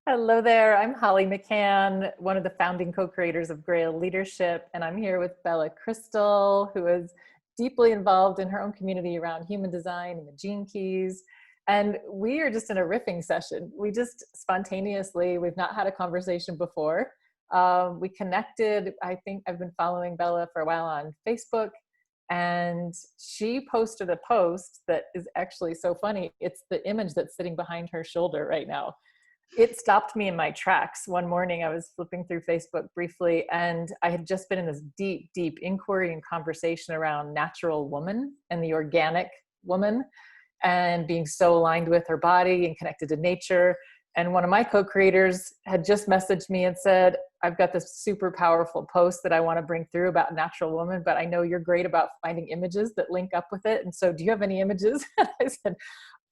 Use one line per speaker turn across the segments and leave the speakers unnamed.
Hello there. I'm Holly McCann, one of the founding co-creators of Grail Leadership, and I'm here with Bella Krystal, who is deeply involved in her own community around human design and the gene keys. And we are just in a riffing session. We just spontaneously, we've not had a conversation before. We connected, I think I've been following Bella for a while on Facebook, and she posted a post that is actually so funny. It's the image that's sitting behind her shoulder right now. It stopped me in my tracks. One morning I was flipping through Facebook briefly, and I had just been in this deep, deep inquiry and conversation around natural woman and the organic woman and being so aligned with her body and connected to nature. And one of my co-creators had just messaged me and said, I've got this super powerful post that I want to bring through about natural woman, but I know you're great about finding images that link up with it. And so do you have any images? I said,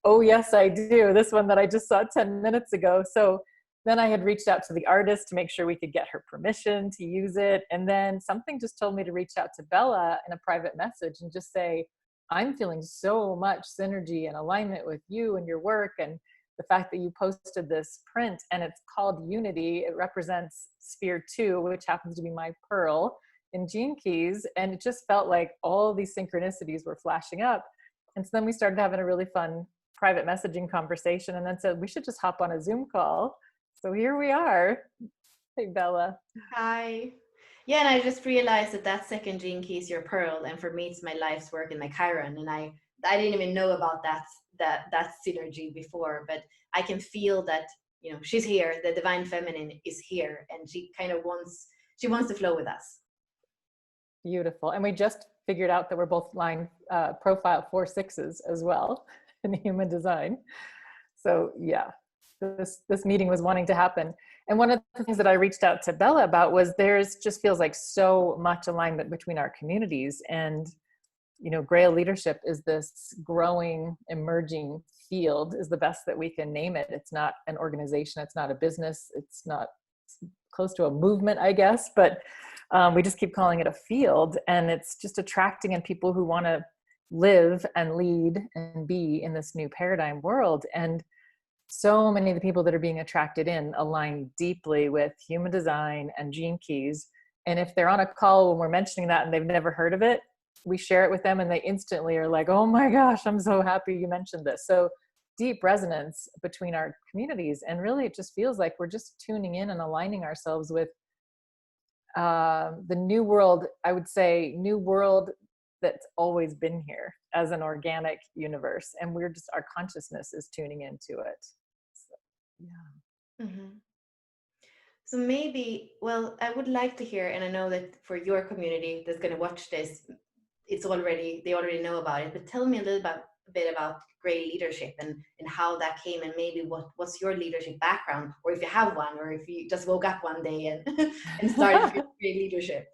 oh, yes, I do. This one that I just saw 10 minutes ago. So then I had reached out to the artist to make sure we could get her permission to use it. And then something just told me to reach out to Bella in a private message and just say, I'm feeling so much synergy and alignment with you and your work. And the fact that you posted this print and it's called Unity, it represents Sphere 2, which happens to be my pearl in Gene Keys. And it just felt like all these synchronicities were flashing up. And so then we started having a really fun private messaging conversation and then said, we should just hop on a Zoom call. So here we are. Hey, Bella.
Hi. Yeah, and I just realized that that second gene key is your pearl, and for me, it's my life's work in my Chiron, and I didn't even know about that synergy before, but I can feel that she's here, the divine feminine is here, and she kind of wants to flow with us.
Beautiful. And we just figured out that we're both line profile 4/6s as well in human design. So yeah, this meeting was wanting to happen. And one of the things that I reached out to Bella about was there's just feels like so much alignment between our communities. And Grail Leadership is this growing, emerging field, is the best that we can name it. It's not an organization, it's not a business, it's not close to a movement, I guess, but we just keep calling it a field. And it's just attracting in people who want to live and lead and be in this new paradigm world. And so many of the people that are being attracted in align deeply with human design and gene keys. And if they're on a call when we're mentioning that and they've never heard of it, we share it with them and they instantly are like, oh my gosh, I'm so happy you mentioned this. So deep resonance between our communities. And really, it just feels like we're just tuning in and aligning ourselves with the new world, I would say, new world that's always been here as an organic universe. And our consciousness is tuning into it. So, yeah.
Mm-hmm. So maybe, well, I would like to hear, and I know that for your community that's going to watch this, they already know about it, but tell me a bit about Grail Leadership and how that came, and maybe what's your leadership background, or if you have one, or if you just woke up one day and and started Grail Leadership.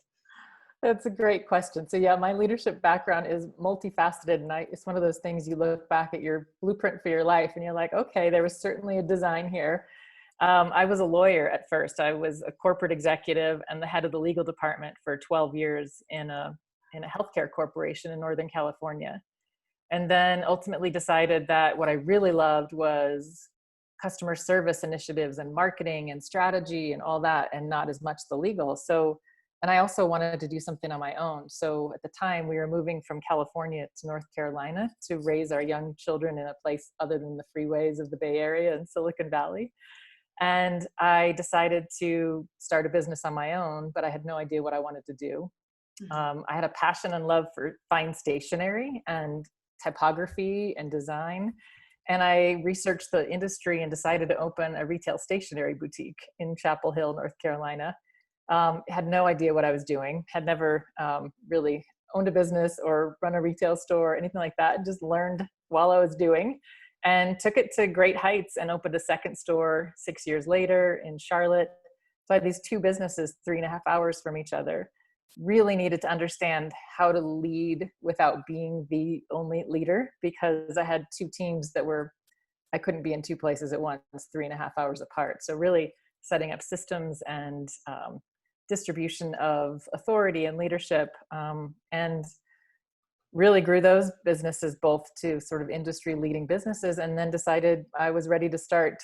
That's a great question. So yeah, my leadership background is multifaceted, and it's one of those things you look back at your blueprint for your life and you're like, okay, there was certainly a design here. I was a lawyer at first. I was a corporate executive and the head of the legal department for 12 years in a healthcare corporation in Northern California. And then ultimately decided that what I really loved was customer service initiatives and marketing and strategy and all that, and not as much the legal. And I also wanted to do something on my own. So at the time we were moving from California to North Carolina to raise our young children in a place other than the freeways of the Bay Area and Silicon Valley. And I decided to start a business on my own, but I had no idea what I wanted to do. I had a passion and love for fine stationery and typography and design. And I researched the industry and decided to open a retail stationery boutique in Chapel Hill, North Carolina. Had no idea what I was doing, had never really owned a business or run a retail store or anything like that. Just learned while I was doing and took it to great heights and opened a second store 6 years later in Charlotte. So I had these two businesses 3.5 hours from each other. Really needed to understand how to lead without being the only leader, because I had two teams I couldn't be in two places at once, 3.5 hours apart. So really setting up systems and distribution of authority and leadership, and really grew those businesses both to sort of industry leading businesses, and then decided I was ready to start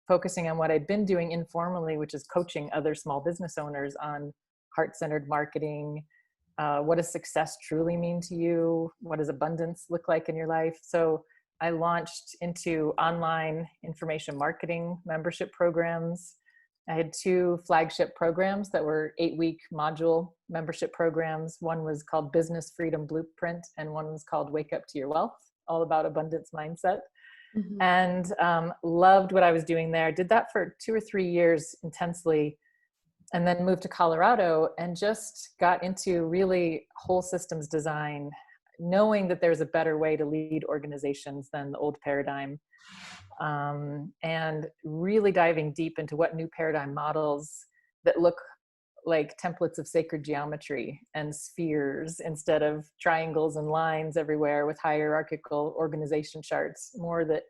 focusing on what I'd been doing informally, which is coaching other small business owners on heart-centered marketing. What does success truly mean to you? What does abundance look like in your life? So I launched into online information marketing membership programs. I had 2 flagship programs that were 8-week module membership programs. One was called Business Freedom Blueprint, and one was called Wake Up to Your Wealth, all about abundance mindset.
Mm-hmm.
And loved what I was doing there. Did that for 2 or 3 years intensely, and then moved to Colorado and just got into really whole systems design, knowing that there's a better way to lead organizations than the old paradigm. And really diving deep into what new paradigm models that look like templates of sacred geometry and spheres instead of triangles and lines everywhere with hierarchical organization charts, more that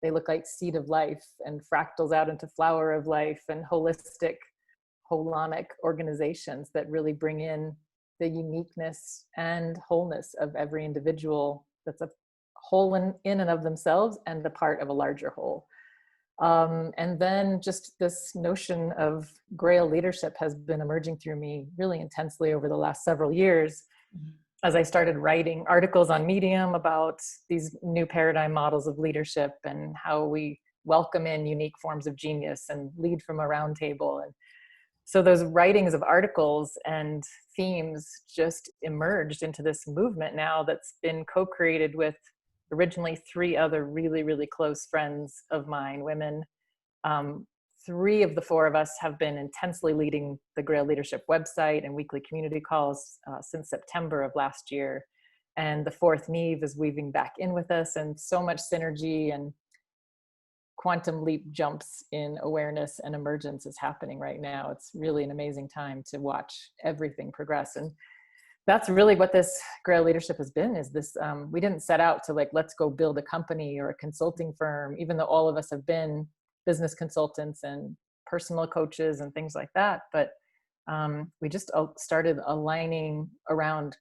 they look like seed of life and fractals out into flower of life and holistic, holonic organizations that really bring in the uniqueness and wholeness of every individual that's a whole in and of themselves and a part of a larger whole. And then just this notion of Grail leadership has been emerging through me really intensely over the last several years, as I started writing articles on Medium about these new paradigm models of leadership and how we welcome in unique forms of genius and lead from a round table. And so those writings of articles and themes just emerged into this movement now that's been co-created with originally 3 other really, really close friends of mine, women. 3 of the 4 of us have been intensely leading the Grail Leadership website and weekly community calls since September of last year. And the 4th, Neve, is weaving back in with us, and so much synergy and quantum leap jumps in awareness and emergence is happening right now. It's really an amazing time to watch everything progress. And that's really what this Grail Leadership has been, is this, we didn't set out to like, let's go build a company or a consulting firm, even though all of us have been business consultants and personal coaches and things like that. But we just started aligning around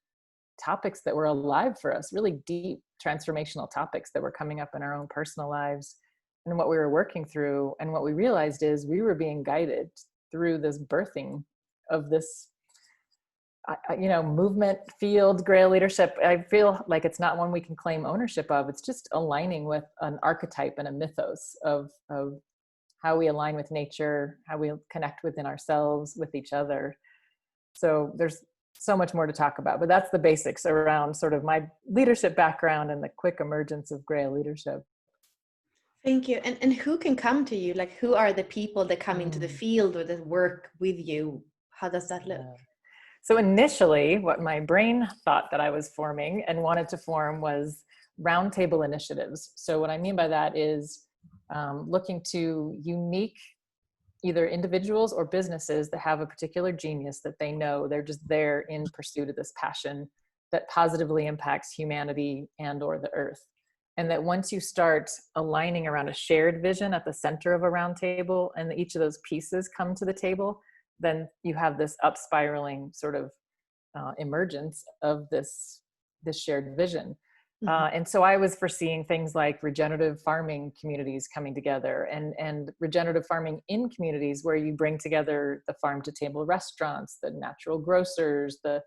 topics that were alive for us, really deep transformational topics that were coming up in our own personal lives and what we were working through. And what we realized is we were being guided through this birthing of this movement field, Grail Leadership. I feel like it's not one we can claim ownership of. It's just aligning with an archetype and a mythos of how we align with nature, how we connect within ourselves, with each other. So there's so much more to talk about, but that's the basics around sort of my leadership background and the quick emergence of Grail Leadership.
Thank you. And who can come to you? Like, who are the people that come into the field or that work with you? How does that look?
So initially, what my brain thought that I was forming and wanted to form was roundtable initiatives. So what I mean by that is looking to unique either individuals or businesses that have a particular genius that they know they're just there in pursuit of this passion that positively impacts humanity and or the earth. And that once you start aligning around a shared vision at the center of a roundtable and each of those pieces come to the table, then you have this up spiraling sort of emergence of this shared vision. And so I was foreseeing things like regenerative farming communities coming together and regenerative farming in communities where you bring together the farm to table restaurants, the natural grocers, the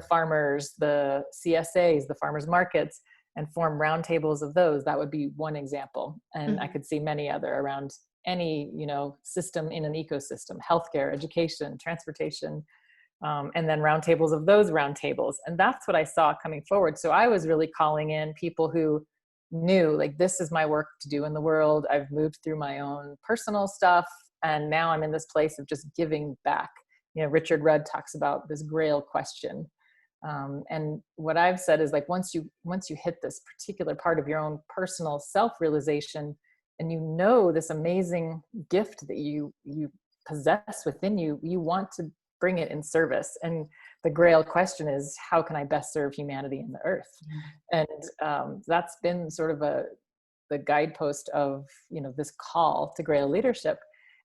farmers, the CSAs, the farmers markets, and form roundtables of those. That would be one example. And I could see many other around any, system in an ecosystem, healthcare, education, transportation, and then roundtables of those roundtables. And that's what I saw coming forward. So I was really calling in people who knew, like, this is my work to do in the world. I've moved through my own personal stuff, and now I'm in this place of just giving back. Richard Rudd talks about this Grail question. And what I've said is, like, once you hit this particular part of your own personal self-realization, and this amazing gift that you possess within you, you want to bring it in service. And the Grail question is, how can I best serve humanity and the earth? And that's been sort of the guidepost of, this call to Grail leadership.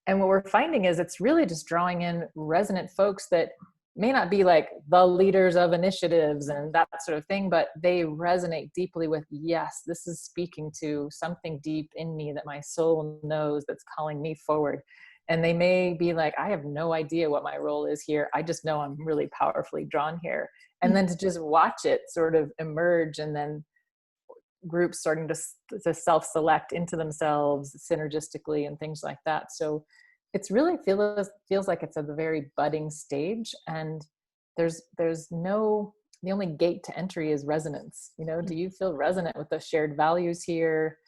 And what we're finding is it's really just drawing in resonant folks that may not be like the leaders of initiatives and that sort of thing, but they resonate deeply with, yes, this is speaking to something deep in me that my soul knows that's calling me forward. And they may be like, I have no idea what my role is here. I just know I'm really powerfully drawn here. And then to just watch it sort of emerge, and then groups starting to self-select into themselves synergistically and things like that. So it's really feels like it's at the very budding stage, and there's no, the only gate to entry is resonance. You know, do you feel resonant with the shared values here,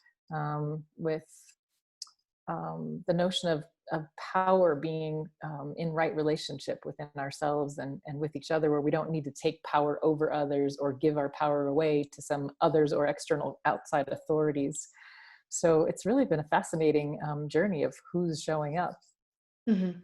with the notion of power being in right relationship within ourselves and with each other, where we don't need to take power over others or give our power away to some others or external outside authorities. So it's really been a fascinating journey of who's showing up.
Mm-hmm.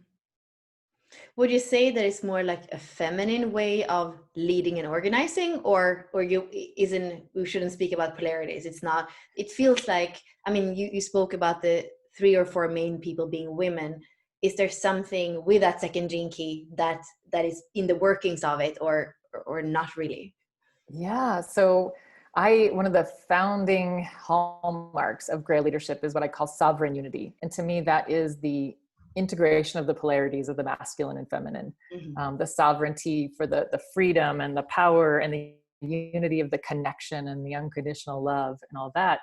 Would you say that it's more like a feminine way of leading and organizing, or you isn't, we shouldn't speak about polarities? It's not, it feels like, I mean, you spoke about the 3 or 4 main people being women. Is there something with that second gene key that is in the workings of it, or not really?
Yeah. So one of the founding hallmarks of Grail Leadership is what I call sovereign unity. And to me, that is the integration of the polarities of the masculine and feminine,
Mm-hmm.
the sovereignty for the freedom and the power and the unity of the connection and the unconditional love and all that.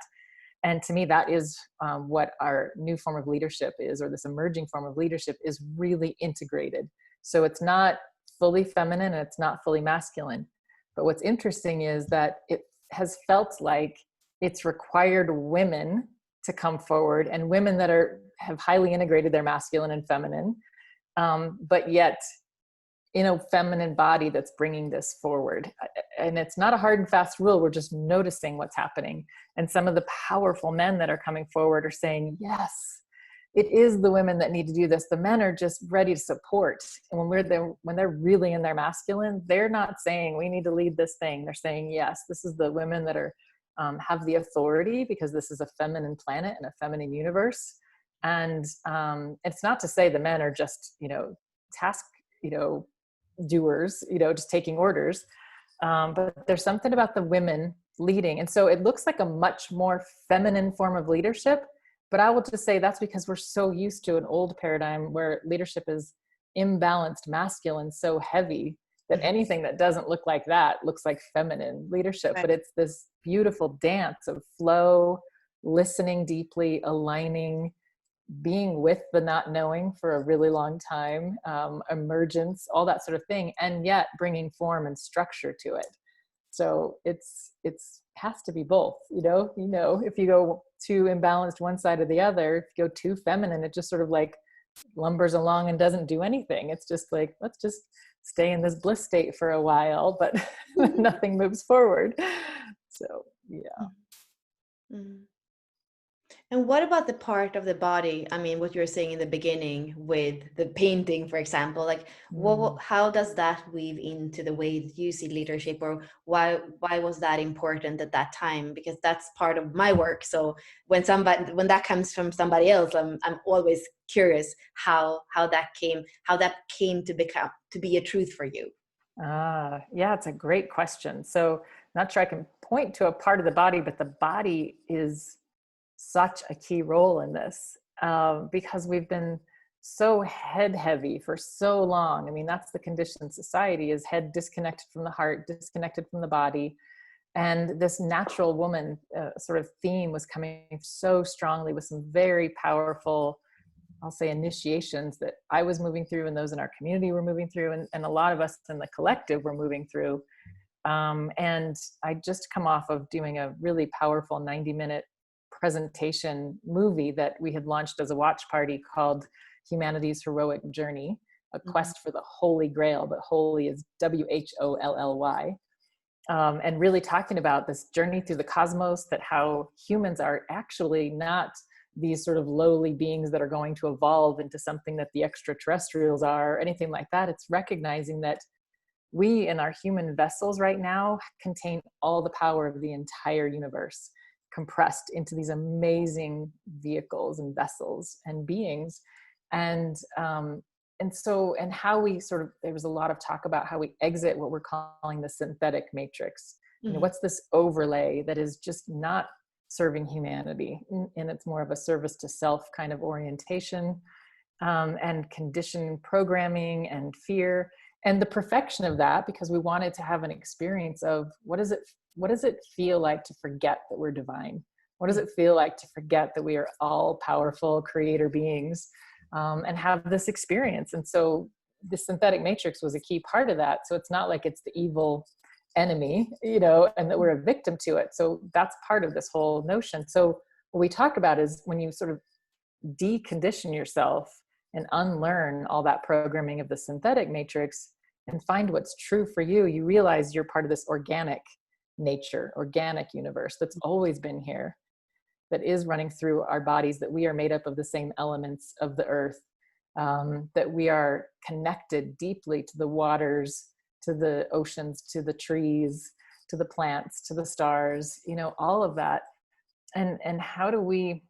And to me, that is what our new form of leadership is, or this emerging form of leadership is really integrated. So it's not fully feminine and it's not fully masculine. But what's interesting is that it has felt like it's required women to come forward, and women that have highly integrated their masculine and feminine, but yet in a feminine body that's bringing this forward. And it's not a hard and fast rule. We're just noticing what's happening. And some of the powerful men that are coming forward are saying, yes, it is the women that need to do this. The men are just ready to support. And when they're really in their masculine, they're not saying we need to lead this thing. They're saying, yes, this is the women that are have the authority, because this is a feminine planet and a feminine universe. And it's not to say the men are just, task, doers, just taking orders. But there's something about the women leading. And so it looks like a much more feminine form of leadership. But I will just say that's because we're so used to an old paradigm where leadership is imbalanced, masculine, so heavy that anything that doesn't look like that looks like feminine leadership.
Right.
But it's this beautiful dance of flow, listening deeply, aligning, being with the not knowing for a really long time, emergence, all that sort of thing, and yet bringing form and structure to it. So it's has to be both. If you go too imbalanced one side or the other, if you go too feminine, it just sort of like lumbers along and doesn't do anything. It's just like, let's just stay in this bliss state for a while, but nothing moves forward. So yeah.
Mm-hmm. And what about the part of the body? I mean, what you were saying in the beginning with the painting, for example, like how does that weave into the way that you see leadership, or why was that important at that time? Because that's part of my work. So when that comes from somebody else, I'm always curious how that came to be a truth for you.
Yeah, it's a great question. So not sure I can point to a part of the body, but the body is such a key role in this, because we've been so head heavy for so long. I mean, that's the conditioned society, is head disconnected from the heart, disconnected from the body. And this natural woman sort of theme was coming so strongly with some very powerful, I'll say, initiations that I was moving through, and those in our community were moving through, and a lot of us in the collective were moving through. And I just come off of doing a really powerful 90-minute presentation movie that we had launched as a watch party called Humanity's Heroic Journey, a quest for the Holy Grail, but holy is WHOLLY. And really talking about this journey through the cosmos, that how humans are actually not these sort of lowly beings that are going to evolve into something that the extraterrestrials are, or anything like that. It's recognizing that we in our human vessels right now contain all the power of the entire universe, compressed into these amazing vehicles and vessels and beings. And and how we sort of, there was a lot of talk about how we exit what we're calling the synthetic matrix. What's this overlay that is just not serving humanity, and it's more of a service to self kind of orientation, and conditioned programming and fear, and the perfection of that, because we wanted to have an experience of what does it feel like to forget that we're divine? What does it feel like to forget that we are all powerful creator beings, and have this experience? And so the synthetic matrix was a key part of that. So it's not like it's the evil enemy, and that we're a victim to it. So that's part of this whole notion. So what we talk about is when you sort of decondition yourself and unlearn all that programming of the synthetic matrix and find what's true for you, you realize you're part of this organic nature, organic universe that's always been here, that is running through our bodies, that we are made up of the same elements of the earth, that we are connected deeply to the waters, to the oceans, to the trees, to the plants, to the stars, all of that. And how do we,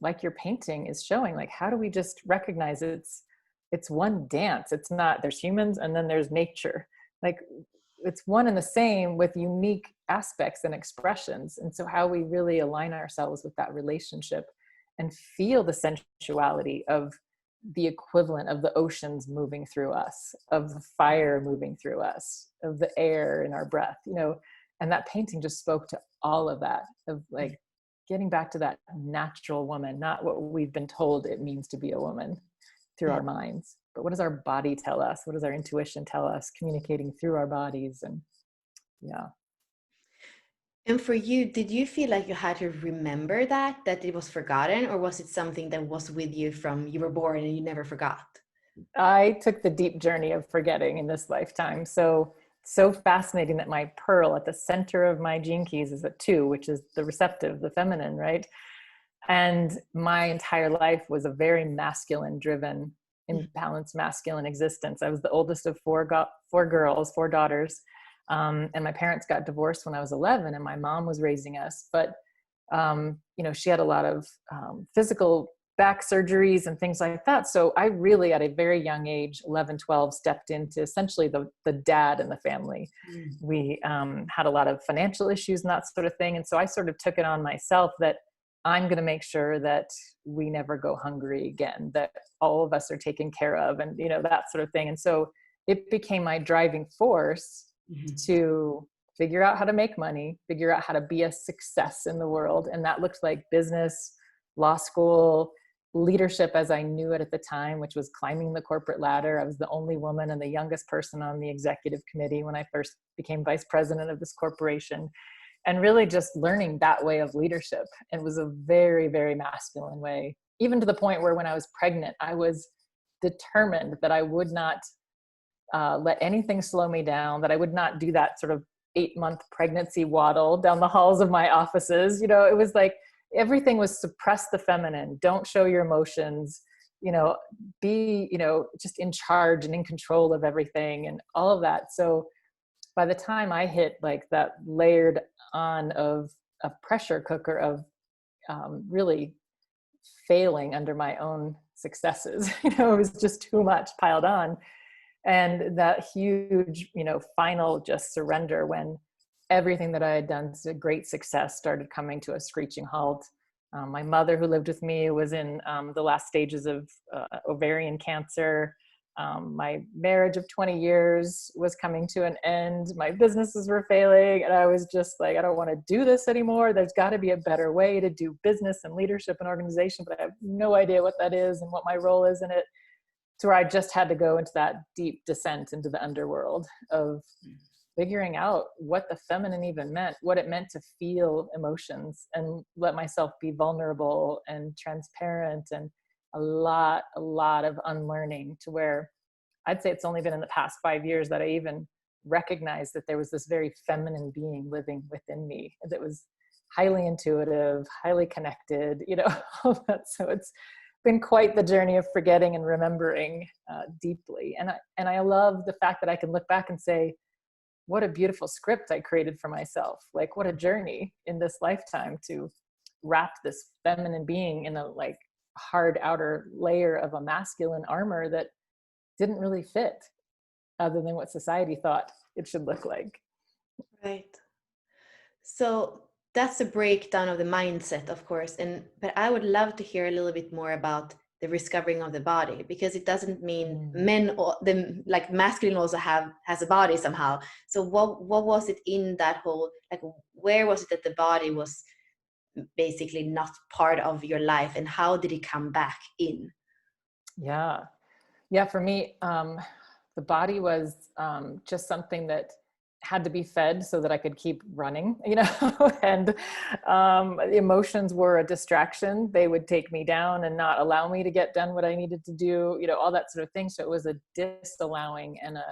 like your painting is showing, like, how do we just recognize it's one dance? It's not, there's humans and then there's nature. Like, it's one and the same with unique aspects and expressions. And so how we really align ourselves with that relationship and feel the sensuality of the equivalent of the oceans moving through us, of the fire moving through us, of the air in our breath, and that painting just spoke to all of that, of like getting back to that natural woman, not what we've been told it means to be a woman through our minds, but what does our body tell us? What does our intuition tell us, communicating through our bodies? And yeah.
And for you, did you feel like you had to remember that it was forgotten, or was it something that was with you from you were born and you never forgot?
I took the deep journey of forgetting in this lifetime. So fascinating that my pearl at the center of my gene keys is a 2, which is the receptive, the feminine, right? And my entire life was a very masculine driven, imbalanced masculine existence. I was the oldest of 4 girls, 4 daughters. And my parents got divorced when I was 11, and my mom was raising us. But, she had a lot of physical back surgeries and things like that. So I really, at a very young age, 11, 12, stepped into essentially the dad in the family. We had a lot of financial issues and that sort of thing. And so I sort of took it on myself that I'm going to make sure that we never go hungry again, that all of us are taken care of, and, that sort of thing. And so it became my driving force to figure out how to make money, figure out how to be a success in the world. And that looked like business, law school, leadership as I knew it at the time, which was climbing the corporate ladder. I was the only woman and the youngest person on the executive committee when I first became vice president of this corporation, and really just learning that way of leadership. And it was a very, very masculine way, even to the point where when I was pregnant, I was determined that I would not let anything slow me down, that I would not do that sort of 8-month pregnancy waddle down the halls of my offices. It was like everything was suppress the feminine, don't show your emotions, be, just in charge and in control of everything and all of that. So by the time I hit like that layered on of a pressure cooker of really failing under my own successes, it was just too much piled on. And that huge, final just surrender when everything that I had done to great success started coming to a screeching halt. My mother, who lived with me, was in the last stages of ovarian cancer. My marriage of 20 years was coming to an end. My businesses were failing. And I was just like, I don't want to do this anymore. There's got to be a better way to do business and leadership and organization, but I have no idea what that is and what my role is in it. To where I just had to go into that deep descent into the underworld of figuring out what the feminine even meant, what it meant to feel emotions and let myself be vulnerable and transparent, and a lot of unlearning, to where I'd say it's only been in the past 5 years that I even recognized that there was this very feminine being living within me that was highly intuitive, highly connected, all that. So it's been quite the journey of forgetting and remembering deeply. And I love the fact that I can look back and say, what a beautiful script I created for myself. Like, what a journey in this lifetime to wrap this feminine being in a like hard outer layer of a masculine armor that didn't really fit other than what society thought it should look like.
Right. So that's a breakdown of the mindset, of course. But I would love to hear a little bit more about the discovering of the body, because it doesn't mean men or the like masculine also has a body somehow. So what was it in that whole, like, where was it that the body was basically not part of your life, and how did it come back in?
Yeah. Yeah. For me, the body was just something that had to be fed so that I could keep running, and emotions were a distraction. They would take me down and not allow me to get done what I needed to do, all that sort of thing. So it was a disallowing and a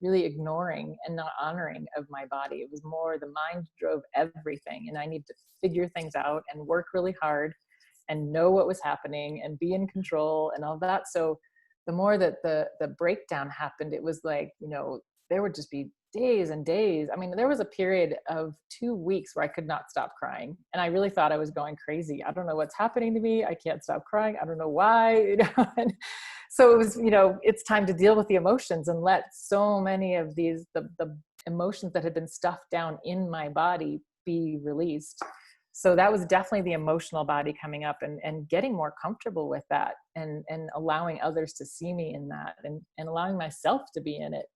really ignoring and not honoring of my body. It was more the mind drove everything, and I needed to figure things out and work really hard and know what was happening and be in control and all that. So the more that the breakdown happened, it was like, there would just be days and days. I mean, there was a period of 2 weeks where I could not stop crying. And I really thought I was going crazy. I don't know what's happening to me. I can't stop crying. I don't know why. And so it was, it's time to deal with the emotions and let so many of these, the emotions that had been stuffed down in my body be released. So that was definitely the emotional body coming up and getting more comfortable with that and allowing others to see me in that and allowing myself to be in it.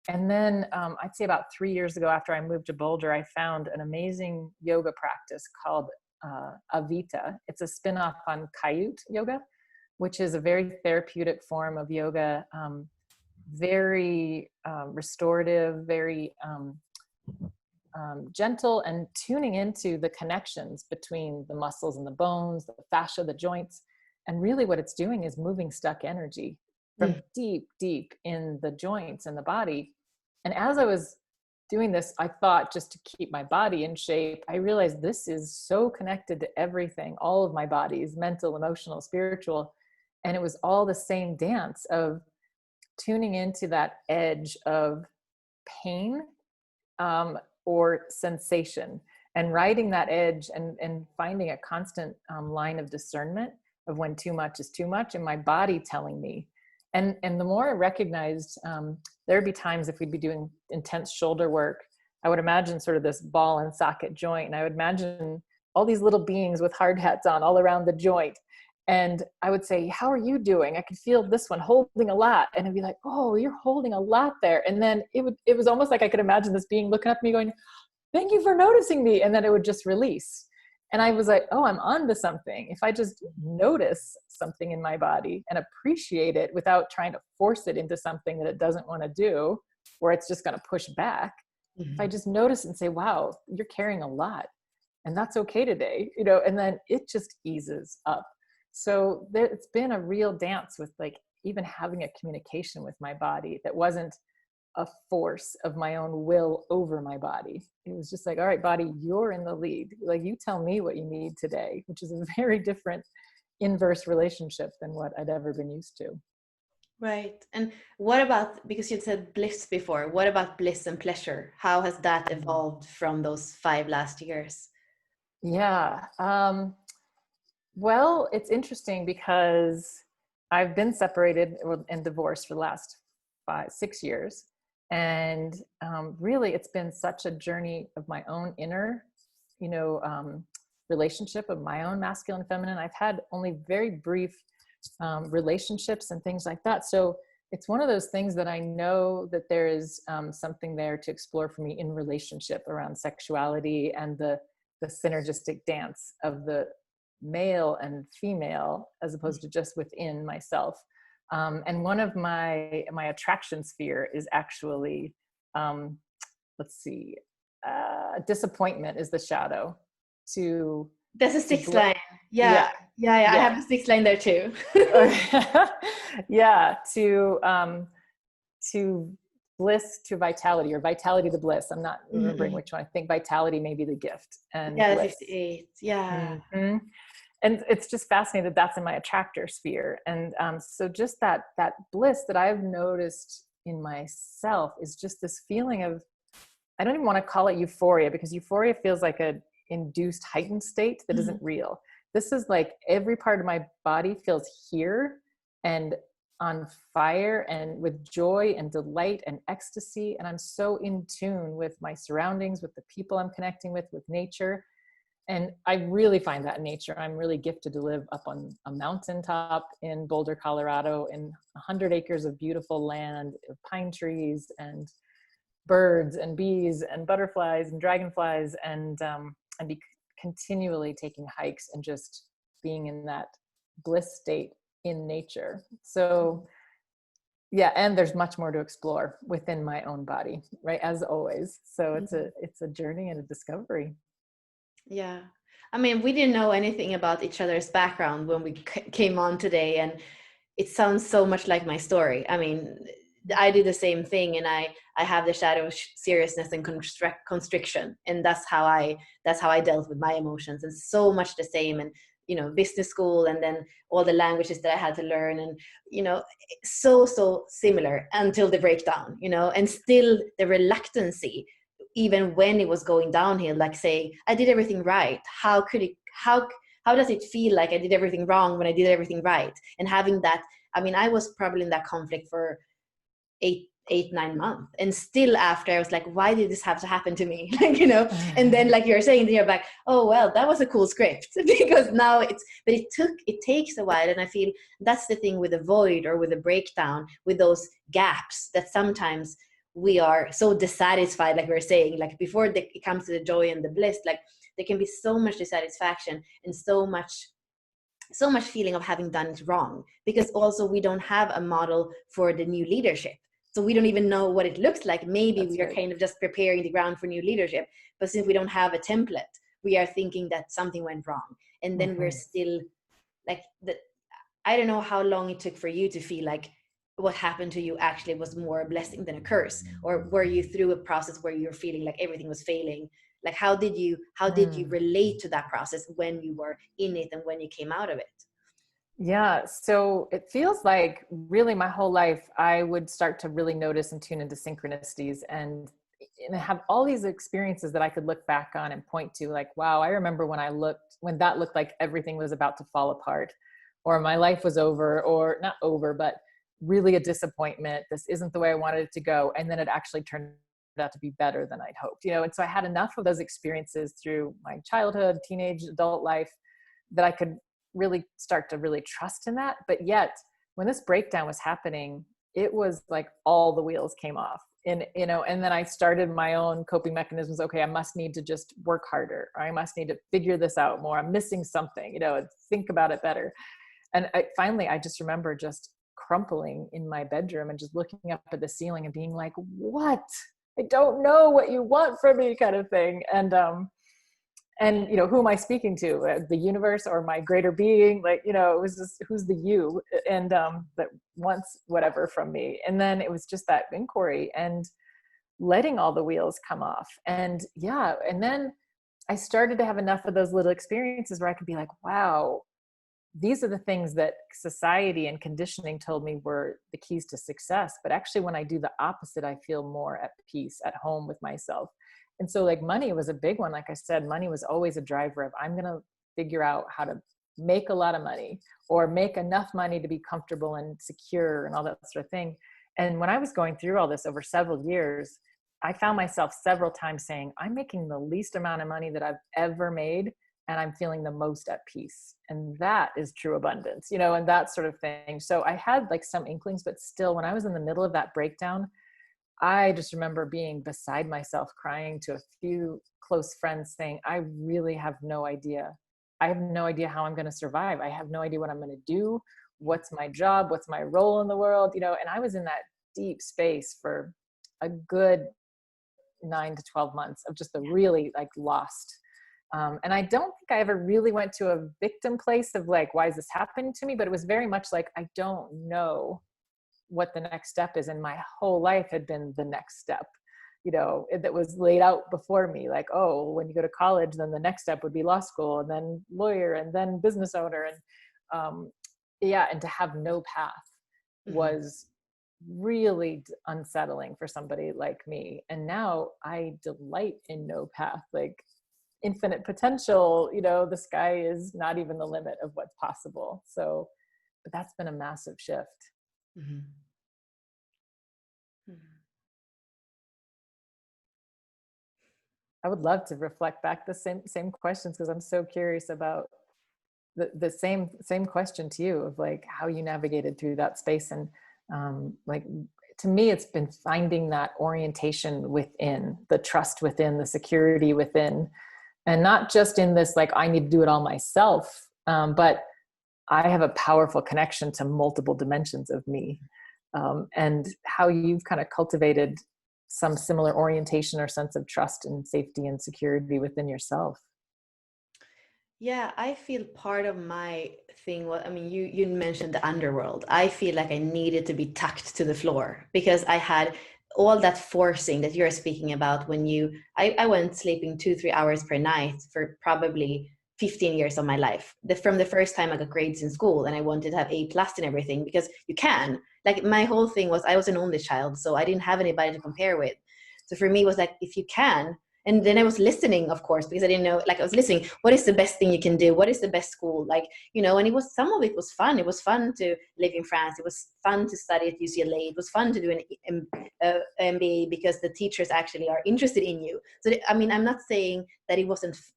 And then I'd say about 3 years ago, after I moved to Boulder, I found an amazing yoga practice called Avita. It's a spin-off on Kayut yoga, which is a very therapeutic form of yoga, very restorative, very gentle, and tuning into the connections between the muscles and the bones, the fascia, the joints. And really what it's doing is moving stuck energy from deep, deep in the joints and the body. And as I was doing this, I thought, just to keep my body in shape, I realized this is so connected to everything, all of my bodies, mental, emotional, spiritual. And it was all the same dance of tuning into that edge of pain or sensation, and riding that edge and finding a constant line of discernment of when too much is too much, and my body telling me. And the more I recognized, there'd be times if we'd be doing intense shoulder work, I would imagine sort of this ball and socket joint. And I would imagine all these little beings with hard hats on all around the joint. And I would say, how are you doing? I could feel this one holding a lot. And I'd be like, oh, you're holding a lot there. And then it was almost like I could imagine this being looking up at me going, thank you for noticing me. And then it would just release. And I was like, oh, I'm on to something. If I just notice something in my body and appreciate it without trying to force it into something that it doesn't want to do, or it's just going to push back. If I just notice and say, wow, you're carrying a lot, and that's okay today, and then it just eases up. So it's been a real dance with like even having a communication with my body that wasn't a force of my own will over my body. It was just like, all right, body, you're in the lead. Like, you tell me what you need today, which is a very different inverse relationship than what I'd ever been used to.
Right. And what about, because you said bliss before, what about bliss and pleasure? How has that evolved from those 5 last years?
Yeah. Well, it's interesting because I've been separated and divorced for the last 6 years. And really, it's been such a journey of my own inner, relationship of my own masculine and feminine. I've had only very brief relationships and things like that. So it's one of those things that I know that there is something there to explore for me in relationship around sexuality and the synergistic dance of the male and female, as opposed to just within myself. And one of my attraction sphere is actually, disappointment is the shadow.
There's a 6th line. Yeah. I have a 6th line there too.
Yeah, to bliss to vitality, or vitality to bliss. I'm not remembering which one. I think vitality may be the gift. And
yeah,
bliss.
58. Yeah.
Mm-hmm. And it's just fascinating that that's in my attractor sphere. And so just that bliss that I've noticed in myself is just this feeling of, I don't even want to call it euphoria, because euphoria feels like a induced heightened state that isn't real. This is like every part of my body feels here, and on fire and with joy and delight and ecstasy. And I'm so in tune with my surroundings, with the people I'm connecting with nature. And I really find that in nature. I'm really gifted to live up on a mountaintop in Boulder, Colorado, in 100 acres of beautiful land, pine trees and birds and bees and butterflies and dragonflies, and be continually taking hikes and just being in that bliss state in nature. So yeah, and there's much more to explore within my own body, right? As always. So it's a journey and a discovery.
Yeah. I mean, we didn't know anything about each other's background when we came on today, and it sounds so much like my story. I mean, I did the same thing, and I have the shadow of seriousness and constriction, and that's how I dealt with my emotions, and so much the same. And business school, and then all the languages that I had to learn, and so similar until the breakdown, and still the reluctancy, even when it was going downhill, like saying I did everything right. How does it feel like I did everything wrong when I did everything right? And having that, I mean, I was probably in that conflict for 9 months, and still after I was like, why did this have to happen to me? And then like you're saying, you're like, oh well, that was a cool script. Because now but it takes a while. And I feel that's the thing with the void or with the breakdown, with those gaps, that sometimes we are so dissatisfied, like we were saying, like before it comes to the joy and the bliss, like there can be so much dissatisfaction and so much feeling of having done it wrong, because also we don't have a model for the new leadership. So we don't even know what it looks like. Maybe That's we are right. Kind of just preparing the ground for new leadership. But since we don't have a template, we are thinking that something went wrong. And then we're still like, I don't know how long it took for you to feel like what happened to you actually was more a blessing than a curse. Or were you through a process where you're feeling like everything was failing? Like how did you relate to that process when you were in it and when you came out of it?
Yeah. So it feels like really my whole life, I would start to really notice and tune into synchronicities and have all these experiences that I could look back on and point to, like, wow, I remember when that looked like everything was about to fall apart, or my life was over, or not over, but really a disappointment. This isn't the way I wanted it to go. And then it actually turned out to be better than I'd hoped, and so I had enough of those experiences through my childhood, teenage, adult life, that I could really start to really trust in that. But yet when this breakdown was happening, it was like all the wheels came off, and and then I started my own coping mechanisms. Okay, I must need to just work harder, or I must need to figure this out more. I'm missing something, think about it better. And finally I just remember just crumpling in my bedroom and just looking up at the ceiling and being like, what? I don't know what you want from me, kind of thing. And who am I speaking to? The universe or my greater being? Like, it was just, who's the you, and that wants whatever from me. And then it was just that inquiry and letting all the wheels come off. And yeah, and then I started to have enough of those little experiences where I could be like, wow, these are the things that society and conditioning told me were the keys to success. But actually, when I do the opposite, I feel more at peace, at home with myself. And so like money was a big one. Like I said, money was always a driver of, I'm going to figure out how to make a lot of money, or make enough money to be comfortable and secure and all that sort of thing. And when I was going through all this over several years, I found myself several times saying, I'm making the least amount of money that I've ever made, and I'm feeling the most at peace. And that is true abundance, and that sort of thing. So I had like some inklings, but still, when I was in the middle of that breakdown, I just remember being beside myself, crying to a few close friends saying, I really have no idea. I have no idea how I'm going to survive. I have no idea what I'm going to do. What's my job? What's my role in the world? And I was in that deep space for a good 9 to 12 months of just the really like lost. And I don't think I ever really went to a victim place of like, why is this happening to me? But it was very much like, I don't know what the next step is. And my whole life had been the next step, that was laid out before me. Like, oh, when you go to college, then the next step would be law school, and then lawyer, and then business owner. And and to have no path was really unsettling for somebody like me. And now I delight in no path, like infinite potential, the sky is not even the limit of what's possible. So, but that's been a massive shift.
Mm-hmm. Mm-hmm.
I would love to reflect back the same questions, because I'm so curious about the same question to you of like how you navigated through that space. And like, to me, it's been finding that orientation within, the trust within, the security within, and not just in this like I need to do it all myself, but I have a powerful connection to multiple dimensions of me. And how you've kind of cultivated some similar orientation or sense of trust and safety and security within yourself.
Yeah, I feel part of my thing. Well, I mean, you mentioned the underworld. I feel like I needed to be tucked to the floor because I had all that forcing that you're speaking about when I went sleeping 2-3 hours per night for probably 15 years of my life. From the first time I got grades in school and I wanted to have A+ and everything because you can. Like my whole thing was I was an only child, so I didn't have anybody to compare with. So for me, it was like, if you can, and then I was listening, of course, because I didn't know, like I was listening, what is the best thing you can do? What is the best school? Like, and it was, some of it was fun. It was fun to live in France. It was fun to study at UCLA. It was fun to do an MBA because the teachers actually are interested in you. So, I mean, I'm not saying that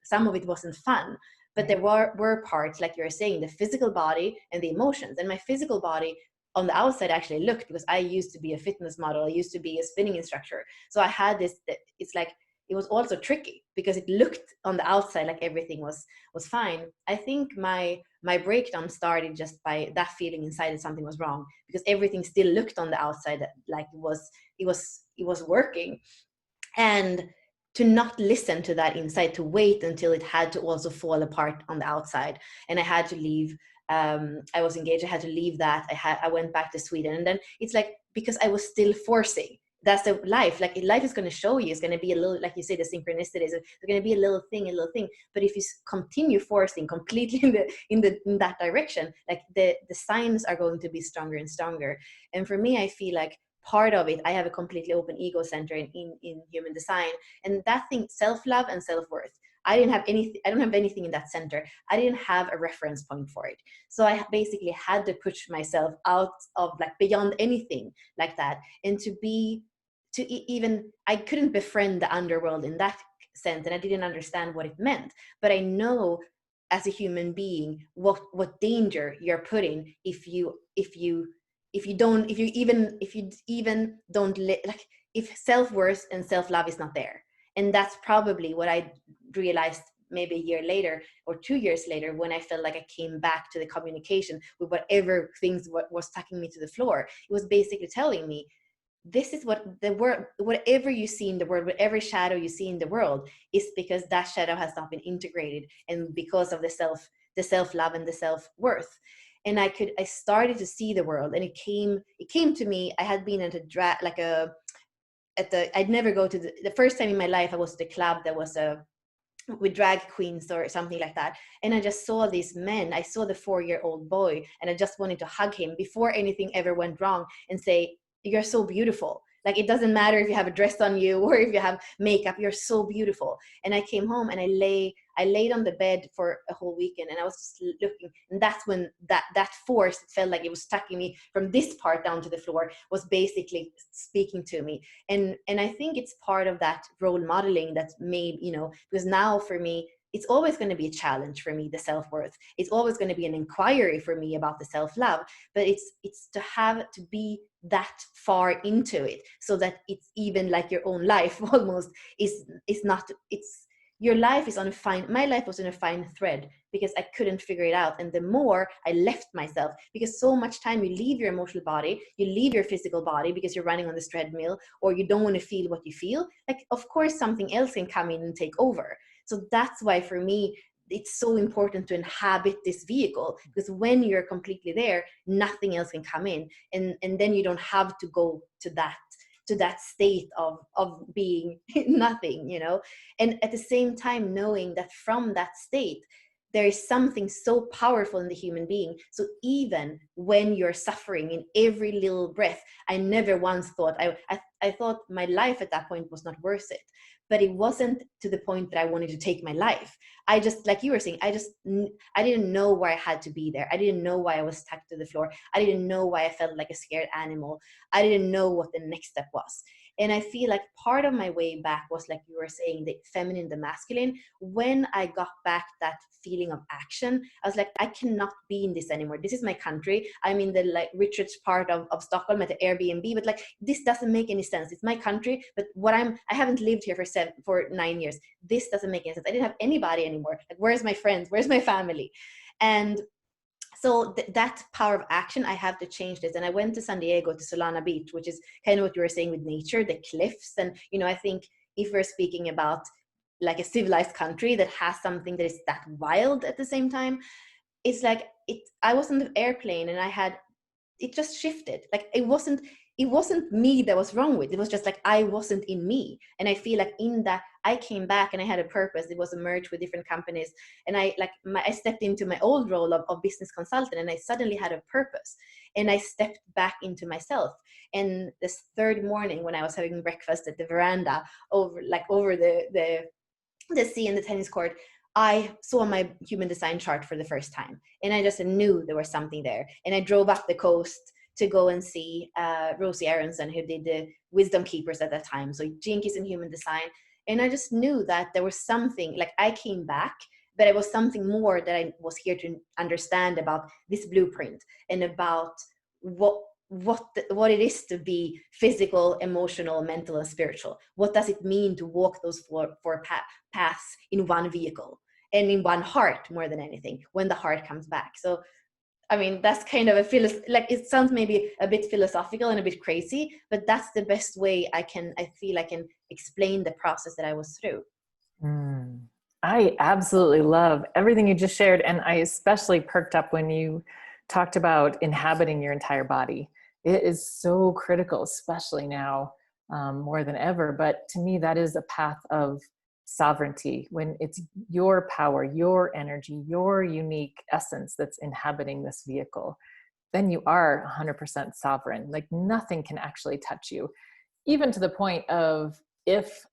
some of it wasn't fun, but there were parts, like you were saying, the physical body and the emotions. And my physical body on the outside actually looked, because I used to be a fitness model. I used to be a spinning instructor. So I had this, it's like, it was also tricky because it looked on the outside like everything was fine. I think my breakdown started just by that feeling inside that something was wrong, because everything still looked on the outside like it was working. And to not listen to that inside, to wait until it had to also fall apart on the outside. And I had to leave. I was engaged. I had to leave that. I went back to Sweden, and then it's like, because I was still forcing. That's the life. Like life is going to show you. It's going to be a little, like you say, the synchronicities. There's going to be a little thing. But if you continue forcing completely in that direction, like the signs are going to be stronger and stronger. And for me, I feel like part of it, I have a completely open ego center in human design, and that thing, self-love and self-worth, I don't have anything in that center. I didn't have a reference point for it. So I basically had to push myself out of, like, beyond anything like that. And even, I couldn't befriend the underworld in that sense, and I didn't understand what it meant. But I know as a human being what danger you're putting if you even don't like, if self-worth and self-love is not there. And that's probably what I realized maybe a year later or 2 years later, when I felt like I came back to the communication with whatever things was tucking me to the floor. It was basically telling me, this is what the world, whatever you see in the world, whatever shadow you see in the world, is because that shadow has not been integrated, and because of the self-love and the self-worth. And I started to see the world, and it came to me. I had been at I'd never go to the first time in my life I was at a club that was with drag queens or something like that. And I just saw these men. I saw the 4-year-old boy, and I just wanted to hug him before anything ever went wrong and say, you're so beautiful. Like, it doesn't matter if you have a dress on you or if you have makeup, you're so beautiful. And I came home and I laid on the bed for a whole weekend, and I was just looking. And that's when that force, it felt like it was tucking me from this part down to the floor, was basically speaking to me. And I think it's part of that role modeling that made, because now for me, it's always going to be a challenge for me, the self-worth. It's always going to be an inquiry for me about the self-love, but it's to have to be that far into it, so that it's even like your own life almost is not, it's, your life is on a fine, my life was on a fine thread, because I couldn't figure it out. And the more I left myself, because so much time you leave your emotional body, you leave your physical body because you're running on this treadmill, or you don't want to feel what you feel, like, of course something else can come in and take over. So that's why for me, it's so important to inhabit this vehicle, because when you're completely there, nothing else can come in. And then you don't have to go to that state of being nothing, And at the same time, knowing that from that state, there is something so powerful in the human being. So even when you're suffering in every little breath, I never once thought, I thought my life at that point was not worth it. But it wasn't to the point that I wanted to take my life. I just, like you were saying, I didn't know why I had to be there. I didn't know why I was stuck to the floor. I didn't know why I felt like a scared animal. I didn't know what the next step was. And I feel like part of my way back was, like you were saying, the feminine, the masculine. When I got back that feeling of action, I was like, I cannot be in this anymore. This is my country. I'm in the like richest part of Stockholm at the Airbnb, but like, this doesn't make any sense. It's my country, but I haven't lived here for 9 years. This doesn't make any sense. I didn't have anybody anymore. Like, where's my friends? Where's my family? And so that power of action, I have to change this. And I went to San Diego, to Solana Beach, which is kind of what you were saying with nature, the cliffs. And, you know, I think if we're speaking about like a civilized country that has something that is that wild at the same time, it's like I was on the airplane and it just shifted. Like it wasn't me that was wrong with it. It was just like I wasn't in me. And I feel like in that I came back and I had a purpose. It was a merge with different companies. And I stepped into my old role of business consultant, and I suddenly had a purpose. And I stepped back into myself. And this third morning when I was having breakfast at the veranda over the sea and the tennis court, I saw my human design chart for the first time. And I just knew there was something there. And I drove up the coast to go and see Rosie Aronson, who did the Wisdom Keepers at that time. So Jinkies in human design. And I just knew that there was something, like I came back, but it was something more that I was here to understand about this blueprint and about what it is to be physical, emotional, mental, and spiritual. What does it mean to walk those four paths in one vehicle and in one heart more than anything, when the heart comes back? So I mean, that's kind of it sounds maybe a bit philosophical and a bit crazy, but that's the best way I feel I can explain the process that I was through.
I absolutely love everything you just shared. And I especially perked up when you talked about inhabiting your entire body. It is so critical, especially now, more than ever. But to me, that is a path of sovereignty, when it's your power, your energy, your unique essence that's inhabiting this vehicle. Then you are 100% sovereign. Like nothing can actually touch you, even to the point of if,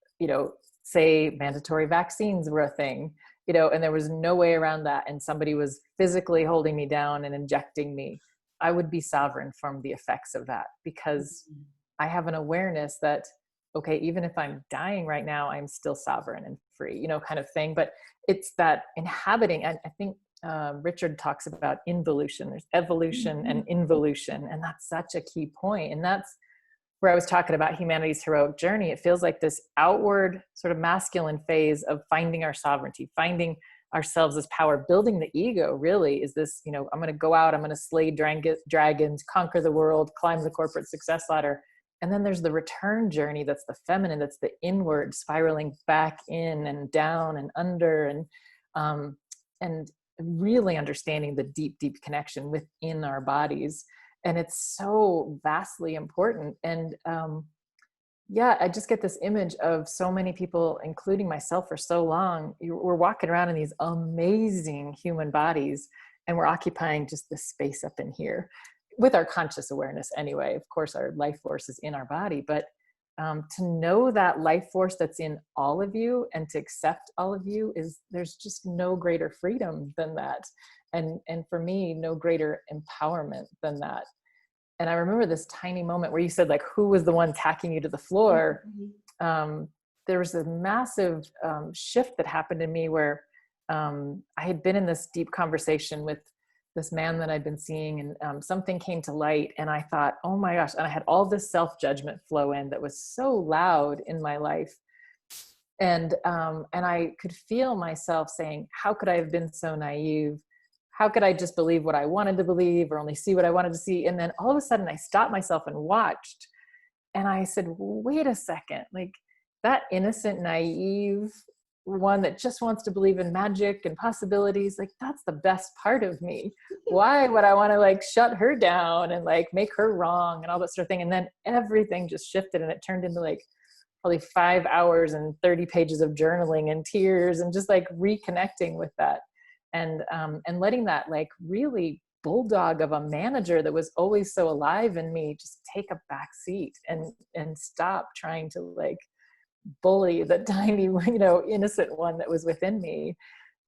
say mandatory vaccines were a thing, and there was no way around that, and somebody was physically holding me down and injecting me, I would be sovereign from the effects of that, because I have an awareness that, okay, even if I'm dying right now, I'm still sovereign and free, kind of thing. But it's that inhabiting, and I think Richard talks about involution. There's evolution and involution, and that's such a key point. And that's where I was talking about humanity's heroic journey. It feels like this outward sort of masculine phase of finding our sovereignty, finding ourselves as power, building the ego really is this, I'm going to go out, I'm going to slay dragons, conquer the world, climb the corporate success ladder. And then there's the return journey. That's the feminine. That's the inward, spiraling back in and down and under, and really understanding the deep, deep connection within our bodies. And it's so vastly important. And I just get this image of so many people, including myself for so long, we're walking around in these amazing human bodies, and we're occupying just this space up in here with our conscious awareness anyway. Of course, our life force is in our body, but to know that life force that's in all of you and to accept all of you, there's just no greater freedom than that. And for me, no greater empowerment than that. And I remember this tiny moment where you said, like, who was the one tacking you to the floor? There was a massive shift that happened in me where I had been in this deep conversation with this man that I'd been seeing, and something came to light, and I thought, oh my gosh, and I had all this self-judgment flow in that was so loud in my life. And I could feel myself saying, how could I have been so naive? How could I just believe what I wanted to believe or only see what I wanted to see? And then all of a sudden I stopped myself and watched, and I said, wait a second, like that innocent, naive one that just wants to believe in magic and possibilities, like that's the best part of me. Why would I want to like shut her down and like make her wrong and all that sort of thing? And then everything just shifted, and it turned into like probably 5 hours and 30 pages of journaling and tears and just like reconnecting with that. and letting that like really bulldog of a manager that was always so alive in me just take a back seat and stop trying to like bully the tiny, you know, innocent one that was within me.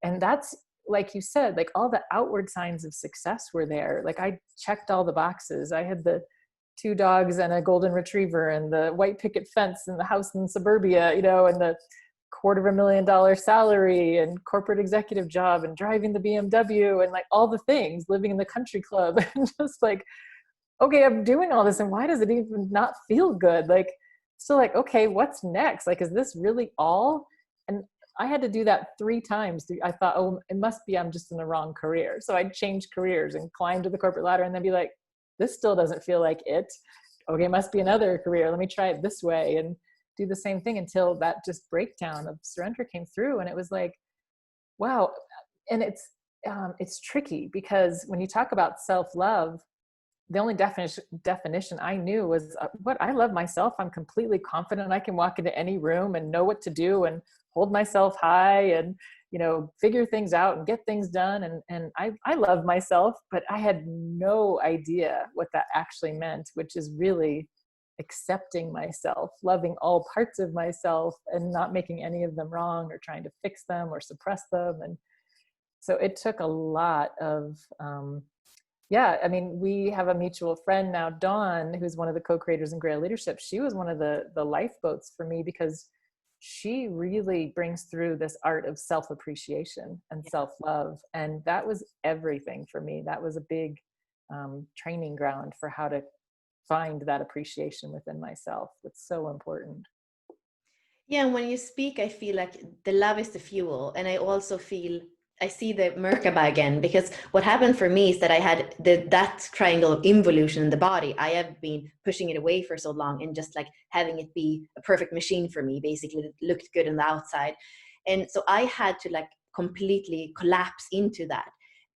And that's, like you said, like all the outward signs of success were there. Like I checked all the boxes. I had the 2 dogs and a golden retriever and the white picket fence and the house in suburbia, you know, and the $250,000 salary and corporate executive job and driving the BMW and like all the things, living in the country club and just like, okay, I'm doing all this and why does it even not feel good? Like, still like, okay, what's next? Like, is this really all? And I had to do that 3 times. I thought, oh, it must be I'm just in the wrong career. So I'd change careers and climb to the corporate ladder and then be like, this still doesn't feel like it. Okay, it must be another career. Let me try it this way and do the same thing until that just breakdown of surrender came through. And it was like, wow. And it's tricky because when you talk about self-love, the only definition I knew was what I love myself. I'm completely confident I can walk into any room and know what to do and hold myself high and, you know, figure things out and get things done. And I love myself, but I had no idea what that actually meant, which is really accepting myself, loving all parts of myself and not making any of them wrong or trying to fix them or suppress them. And so it took a lot of, yeah, I mean, we have a mutual friend now, Dawn, who's one of the co-creators in Grail Leadership. She was one of the lifeboats for me because she really brings through this art of self-appreciation and self-love. And that was everything for me. That was a big training ground for how to find that appreciation within myself. That's so important.
Yeah, and when you speak, I feel like the love is the fuel. And I also feel I see the Merkaba again, because what happened for me is that I had that triangle of involution in the body. I have been pushing it away for so long and just like having it be a perfect machine for me, basically, that looked good on the outside. And so I had to like completely collapse into that.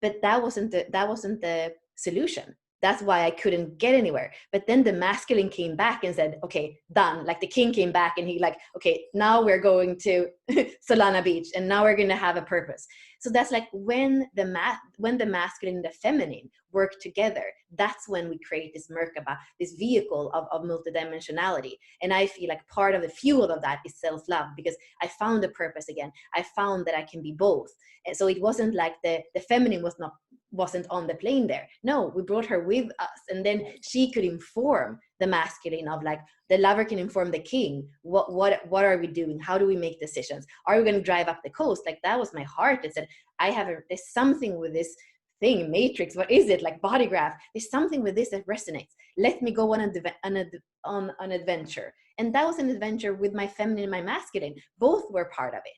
But that wasn't the solution. That's why I couldn't get anywhere. But then the masculine came back and said, okay, done. Like the king came back and he like, okay, now we're going to Solana Beach and now we're going to have a purpose. So that's like when the masculine and the feminine work together, that's when we create this Merkaba, this vehicle of multidimensionality. And I feel like part of the fuel of that is self-love, because I found a purpose again. I found that I can be both. And so it wasn't like the feminine wasn't on the plane there. No, we brought her with us, and then she could inform the masculine of like the lover can inform the king. What are we doing? How do we make decisions? Are we going to drive up the coast? Like that was my heart that said, there's something with this thing, matrix. What is it? Like body graph. There's something with this that resonates. Let me go on an adventure. And that was an adventure with my feminine and my masculine. Both were part of it.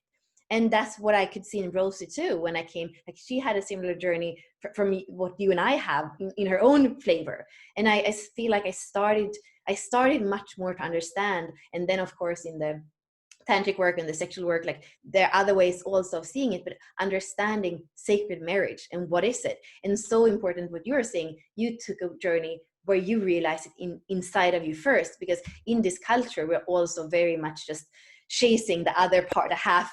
And that's what I could see in Rosie too. When I came, like she had a similar journey for me, what you and I have in her own flavor. And I feel like I started much more to understand. And then of course in the tantric work and the sexual work, like there are other ways also of seeing it, but understanding sacred marriage and what is it. And so important what you're saying, you took a journey where you realize it inside of you first, because in this culture, we're also very much just chasing the other part, the half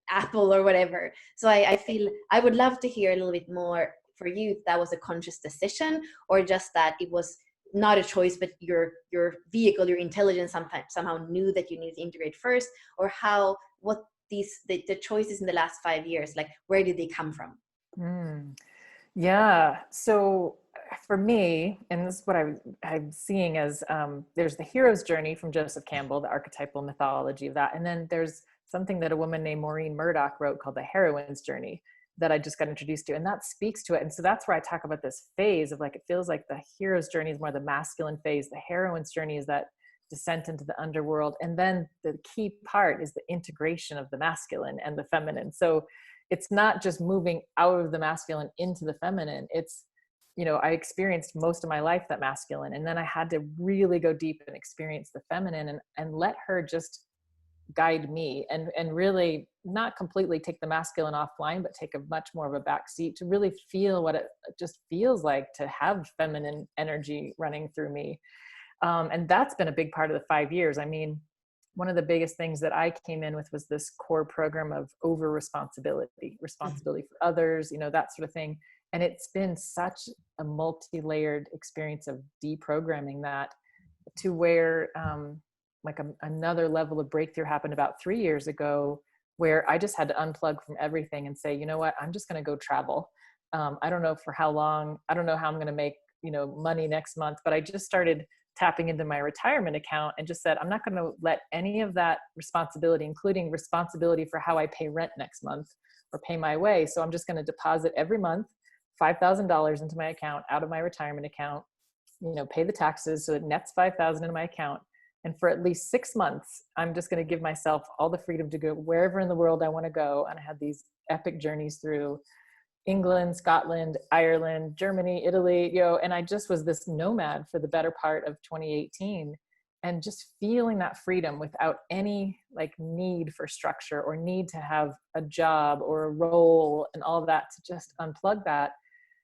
apple or whatever. So I feel I would love to hear a little bit more for you if that was a conscious decision, or just that it was not a choice, but your vehicle, your intelligence somehow knew that you need to integrate first, or what the choices in the last 5 years, like where did they come from?
Yeah. So for me, and this is what I'm seeing as there's the hero's journey from Joseph Campbell, the archetypal mythology of that. And then there's something that a woman named Maureen Murdoch wrote called the heroine's journey that I just got introduced to. And that speaks to it. And so that's where I talk about this phase of like, it feels like the hero's journey is more the masculine phase. The heroine's journey is that descent into the underworld. And then the key part is the integration of the masculine and the feminine. So it's not just moving out of the masculine into the feminine. It's, you know, I experienced most of my life that masculine, and then I had to really go deep and experience the feminine and let her just guide me and really not completely take the masculine offline, but take a much more of a back seat to really feel what it just feels like to have feminine energy running through me. And that's been a big part of the 5 years. I mean, one of the biggest things that I came in with was this core program of over responsibility for others, that sort of thing. And it's been such a multi-layered experience of deprogramming that, to where another level of breakthrough happened about 3 years ago, where I just had to unplug from everything and say, you know what, I'm just going to go travel. I don't know for how long. I don't know how I'm going to make, money next month, but I just started tapping into my retirement account and just said, I'm not going to let any of that responsibility, including responsibility for how I pay rent next month or pay my way. So I'm just going to deposit every month $5,000 into my account out of my retirement account, pay the taxes. So it nets 5,000 into my account. And for at least 6 months, I'm just going to give myself all the freedom to go wherever in the world I want to go. And I had these epic journeys through England, Scotland, Ireland, Germany, Italy, and I just was this nomad for the better part of 2018, and just feeling that freedom without any need for structure or need to have a job or a role and all of that, to just unplug that.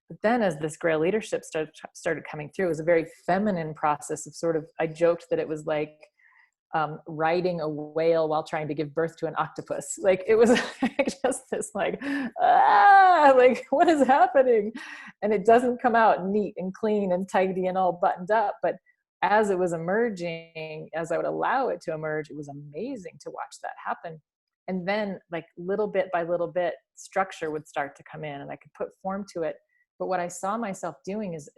But then as this Grail Leadership started coming through, it was a very feminine process of I joked that it was like riding a whale while trying to give birth to an octopus. It was just this what is happening? And it doesn't come out neat and clean and tidy and all buttoned up. But as it was emerging, as I would allow it to emerge, it was amazing to watch that happen. And then little bit by little bit, structure would start to come in and I could put form to it. But what I saw myself doing is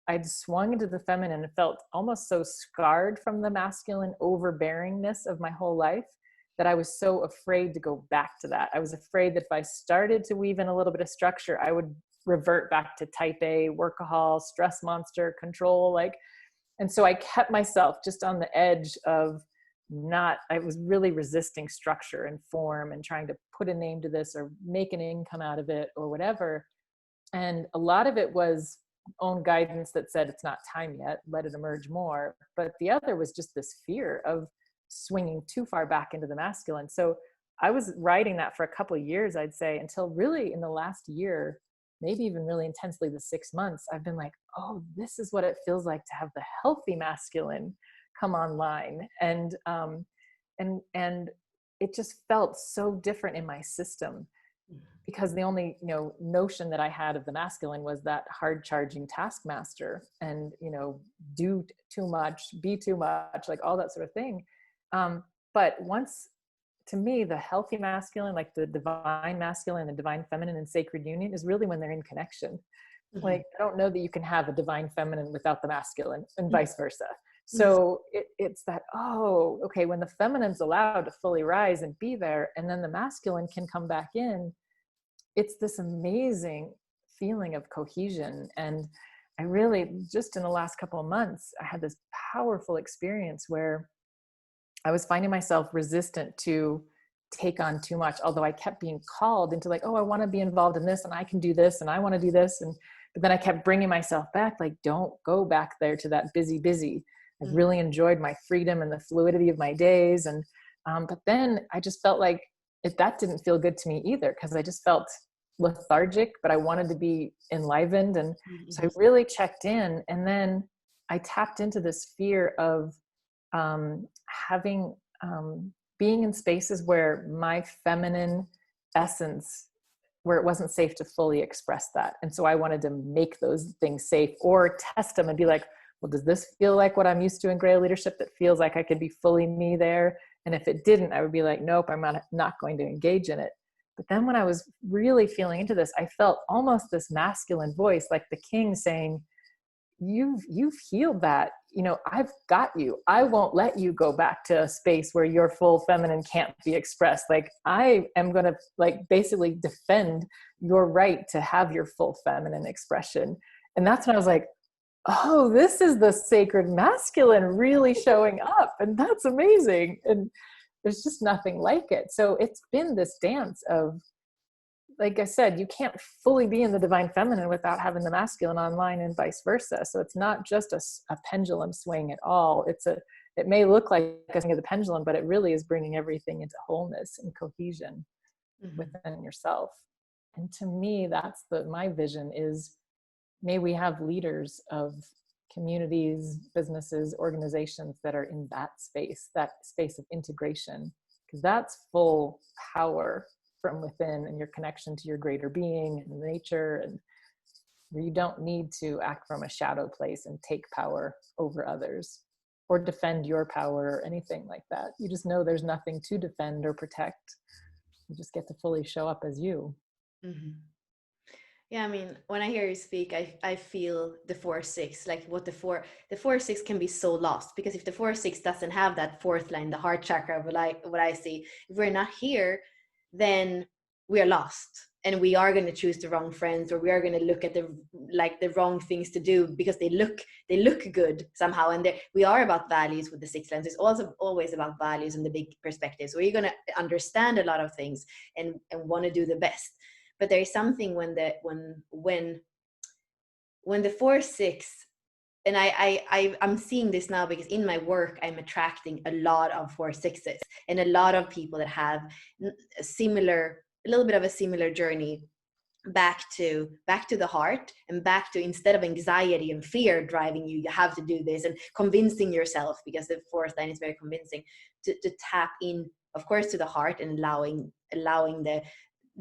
I'd swung into the feminine and felt almost so scarred from the masculine overbearingness of my whole life that I was so afraid to go back to that. I was afraid that if I started to weave in a little bit of structure, I would revert back to type A, workahol, stress monster, control. And so I kept myself just on the edge of I was really resisting structure and form and trying to put a name to this or make an income out of it or whatever. And a lot of it was own guidance that said, it's not time yet, let it emerge more. But the other was just this fear of swinging too far back into the masculine. So I was riding that for a couple of years, I'd say, until really in the last year, maybe even really intensely the 6 months, I've been like, oh, this is what it feels like to have the healthy masculine come online. And it just felt so different in my system. Because the only notion that I had of the masculine was that hard charging taskmaster and do too much, be too much, all that sort of thing. But once, to me, the healthy masculine, the divine masculine, the divine feminine and sacred union is really when they're in connection. Mm-hmm. I don't know that you can have a divine feminine without the masculine and vice versa. So it's that, oh, okay, when the feminine's allowed to fully rise and be there, and then the masculine can come back in, it's this amazing feeling of cohesion. And I really, just in the last couple of months, I had this powerful experience where I was finding myself resistant to take on too much, although I kept being called into oh, I want to be involved in this and I can do this and I want to do this. But then I kept bringing myself back, don't go back there to that busy. I really enjoyed my freedom and the fluidity of my days. And, but then I just felt that didn't feel good to me either, because I just felt lethargic, but I wanted to be enlivened. And so I really checked in, and then I tapped into this fear of being in spaces where my feminine essence, where it wasn't safe to fully express that. And so I wanted to make those things safe or test them and be like, well, does this feel like what I'm used to in Grail Leadership that feels like I could be fully me there? And if it didn't, I would be like, nope, I'm not going to engage in it. But then when I was really feeling into this, I felt almost this masculine voice, like the king saying, you've healed that. I've got you. I won't let you go back to a space where your full feminine can't be expressed. I am going to basically defend your right to have your full feminine expression. And that's when I was like, oh, this is the sacred masculine really showing up. And that's amazing. And there's just nothing like it. So it's been this dance of, like I said, you can't fully be in the divine feminine without having the masculine online and vice versa. So it's not just a pendulum swing at all. It may look like a swing of the pendulum, but it really is bringing everything into wholeness and cohesion within yourself. And to me, that's my vision is, may we have leaders of communities, businesses, organizations that are in that space of integration, because that's full power from within, and your connection to your greater being and nature, and you don't need to act from a shadow place and take power over others or defend your power or anything like that. You just know there's nothing to defend or protect. You just get to fully show up as you.
Mm-hmm. Yeah, I mean, when I hear you speak, I feel the 4-6, like what the 4-6 can be so lost, because if the 4-6 doesn't have that fourth line, the heart chakra, what I see, if we're not here, then we are lost, and we are going to choose the wrong friends, or we are going to look at the wrong things to do because they look good somehow. And we are about values with the 6 lines. It's also always about values and the big perspective. So you're going to understand a lot of things and want to do the best. But there is something when the 4-6, and I'm seeing this now because in my work I'm attracting a lot of 4-6s and a lot of people that have a little bit of a similar journey back to the heart, and back to, instead of anxiety and fear driving you have to do this, and convincing yourself, because the fourth line is very convincing, to tap in, of course, to the heart, and allowing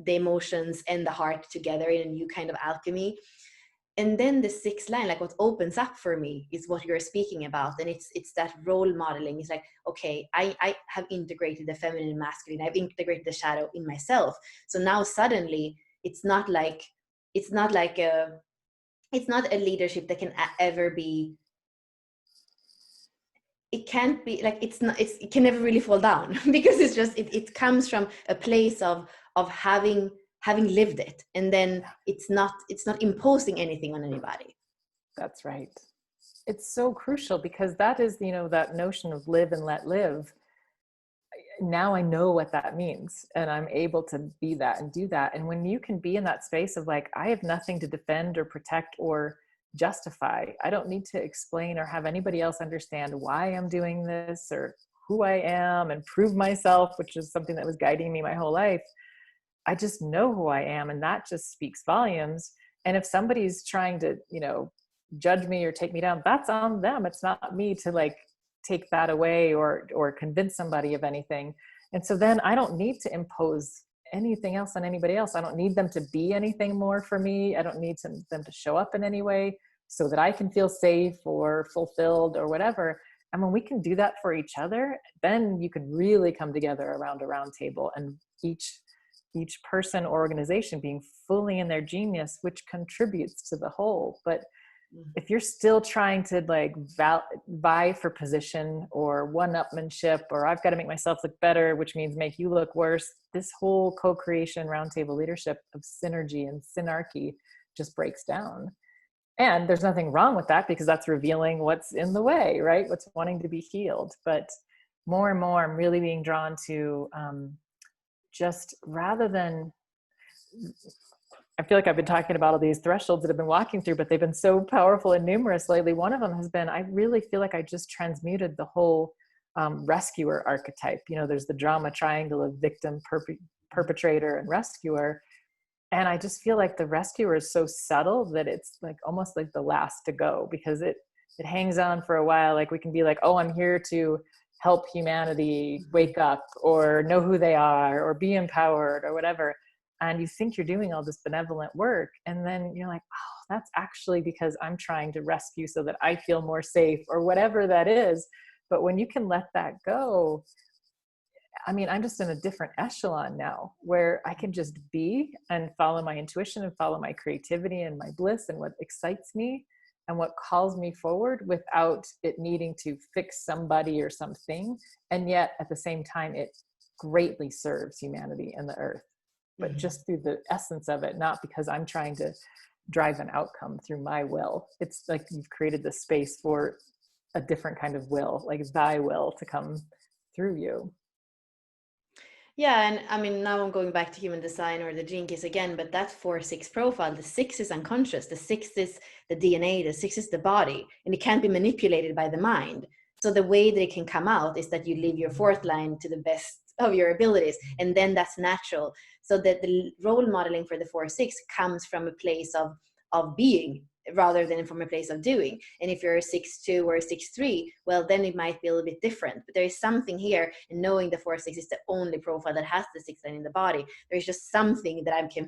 the emotions and the heart together in a new kind of alchemy. And then the 6th line, like what opens up for me is what you're speaking about. And it's that role modeling. It's like, okay, I have integrated the feminine and masculine. I've integrated the shadow in myself. So now suddenly it's not a leadership that can ever be, it can't be like, it can never really fall down because it's just, it comes from a place of having lived it, and then it's not imposing anything on anybody.
That's right. It's so crucial, because that is, that notion of live and let live. Now I know what that means, and I'm able to be that and do that. And when you can be in that space of like, I have nothing to defend or protect or justify. I don't need to explain or have anybody else understand why I'm doing this or who I am and prove myself, which is something that was guiding me my whole life. I just know who I am, and that just speaks volumes. And if somebody's trying to, judge me or take me down, that's on them. It's not me to like take that away or convince somebody of anything. And so then I don't need to impose anything else on anybody else. I don't need them to be anything more for me. I don't need them to show up in any way so that I can feel safe or fulfilled or whatever. And when we can do that for each other, then you can really come together around a round table, and each person or organization being fully in their genius, which contributes to the whole. But if you're still trying to like vie for position or one-upmanship, or I've got to make myself look better, which means make you look worse, this whole co-creation roundtable leadership of synergy and synarchy just breaks down. And there's nothing wrong with that, because that's revealing what's in the way, right? What's wanting to be healed. But more and more, I'm really being drawn to just, rather than, I feel like I've been talking about all these thresholds that I've been walking through, but they've been so powerful and numerous lately. One of them has been, I really feel like I just transmuted the whole rescuer archetype. There's the drama triangle of victim, perpetrator, and rescuer. And I just feel like the rescuer is so subtle that it's like almost like the last to go, because it hangs on for a while. Like we can be like, oh, I'm here to help humanity wake up or know who they are or be empowered or whatever. And you think you're doing all this benevolent work. And then you're like, oh, that's actually because I'm trying to rescue so that I feel more safe or whatever that is. But when you can let that go, I mean, I'm just in a different echelon now where I can just be and follow my intuition and follow my creativity and my bliss and what excites me and what calls me forward, without it needing to fix somebody or something. And yet at the same time, it greatly serves humanity and the earth, but just through the essence of it, not because I'm trying to drive an outcome through my will. It's like you've created the space for a different kind of will, like thy will to come through you.
Yeah, and I mean, now I'm going back to human design or the gene keys again, but that 4-6 profile, the 6 is unconscious, the 6 is the DNA, the 6 is the body, and it can't be manipulated by the mind. So the way that it can come out is that you live your fourth line to the best of your abilities, and then that's natural. So that the role modeling for the 4-6 comes from a place of being rather than from a place of doing. And if you're a 6'2" or a 6'3", well, then it might be a little bit different. But there is something here, and knowing the 4/6 is the only profile that has the 6 line in the body, there's just something that I can,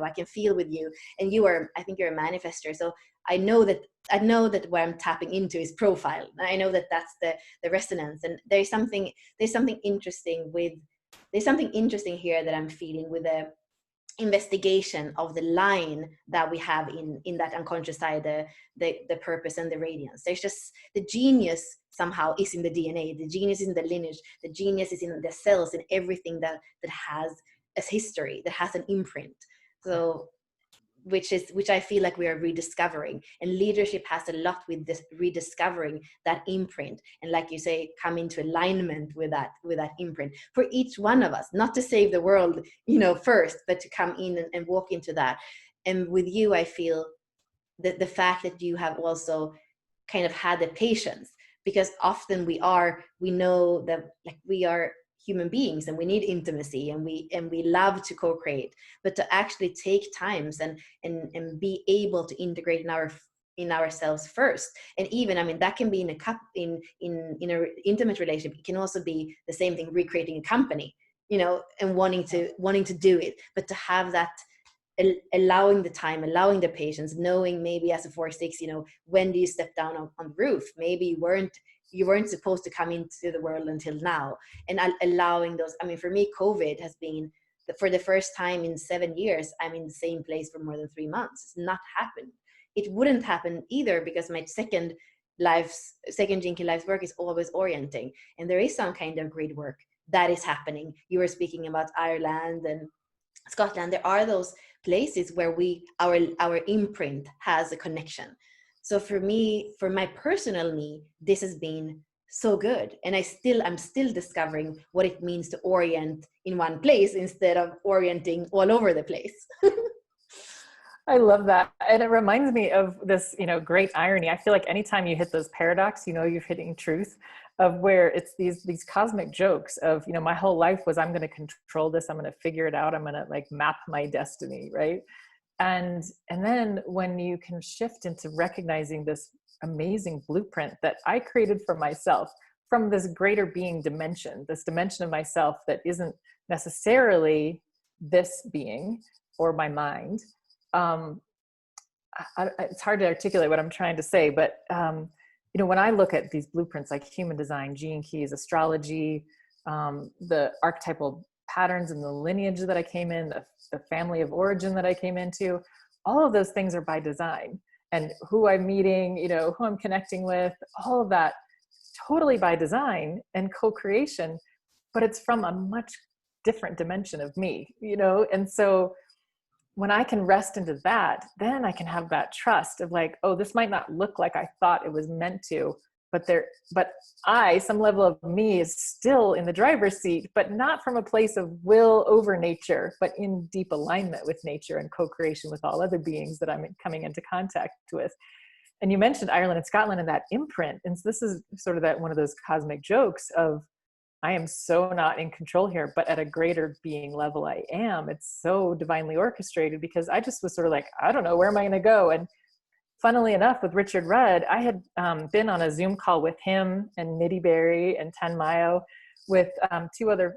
I can feel with you. And I think you're a manifester. So I know that what I'm tapping into is profile. I know that that's the resonance. And there's something interesting here that I'm feeling with the investigation of the line that we have in that unconscious side, the purpose and the radiance. There's just the genius somehow is in the DNA, the genius is in the lineage, the genius is in the cells, and everything that has a history, that has an imprint. So which I feel like we are rediscovering, and leadership has a lot with this rediscovering that imprint, and like you say, come into alignment with that imprint for each one of us, not to save the world, first, but to come in and walk into that. And with you, I feel that the fact that you have also kind of had the patience, because often we know that, like, we are human beings and we need intimacy, and we love to co-create, but to actually take times and be able to integrate in ourselves first. And even, that can be in an intimate relationship. It can also be the same thing, recreating a company, and wanting to do it, but to have that, allowing the time, allowing the patience, knowing maybe as a 4/6, when do you step down on the roof? Maybe you weren't supposed to come into the world until now, and allowing those. For me, COVID has been, for the first time in 7 years, I'm in the same place for more than 3 months. It's not happened. It wouldn't happen either, because my second Gene Key life's work is always orienting, and there is some kind of great work that is happening. You were speaking about Ireland and Scotland. There are those places where our imprint has a connection. So for me, for my personal me, this has been so good. And I'm still discovering what it means to orient in one place instead of orienting all over the place.
I love that. And it reminds me of this, great irony. I feel like anytime you hit those paradox, you're hitting truth, of where it's these cosmic jokes of, my whole life was, I'm going to control this. I'm going to figure it out. I'm going to map my destiny. Right. And then when you can shift into recognizing this amazing blueprint that I created for myself from this greater being dimension, this dimension of myself that isn't necessarily this being or my mind. It's hard to articulate what I'm trying to say, but when I look at these blueprints like human design, gene keys, astrology, the archetypal patterns and the lineage that I came in, the family of origin that I came into, all of those things are by design. And who I'm meeting, who I'm connecting with, all of that totally by design and co-creation, but it's from a much different dimension of me, and so when I can rest into that, then I can have that trust of like, oh, this might not look like I thought it was meant to, but some level of me is still in the driver's seat, but not from a place of will over nature, but in deep alignment with nature and co-creation with all other beings that I'm coming into contact with. And you mentioned Ireland and Scotland and that imprint. And so this is sort of that one of those cosmic jokes of, I am so not in control here, but at a greater being level I am. It's so divinely orchestrated, because I just was sort of like, I don't know, where am I going to go? And funnily enough, with Richard Rudd, I had been on a Zoom call with him and Nitty Berry and Ten Mayo with 2 other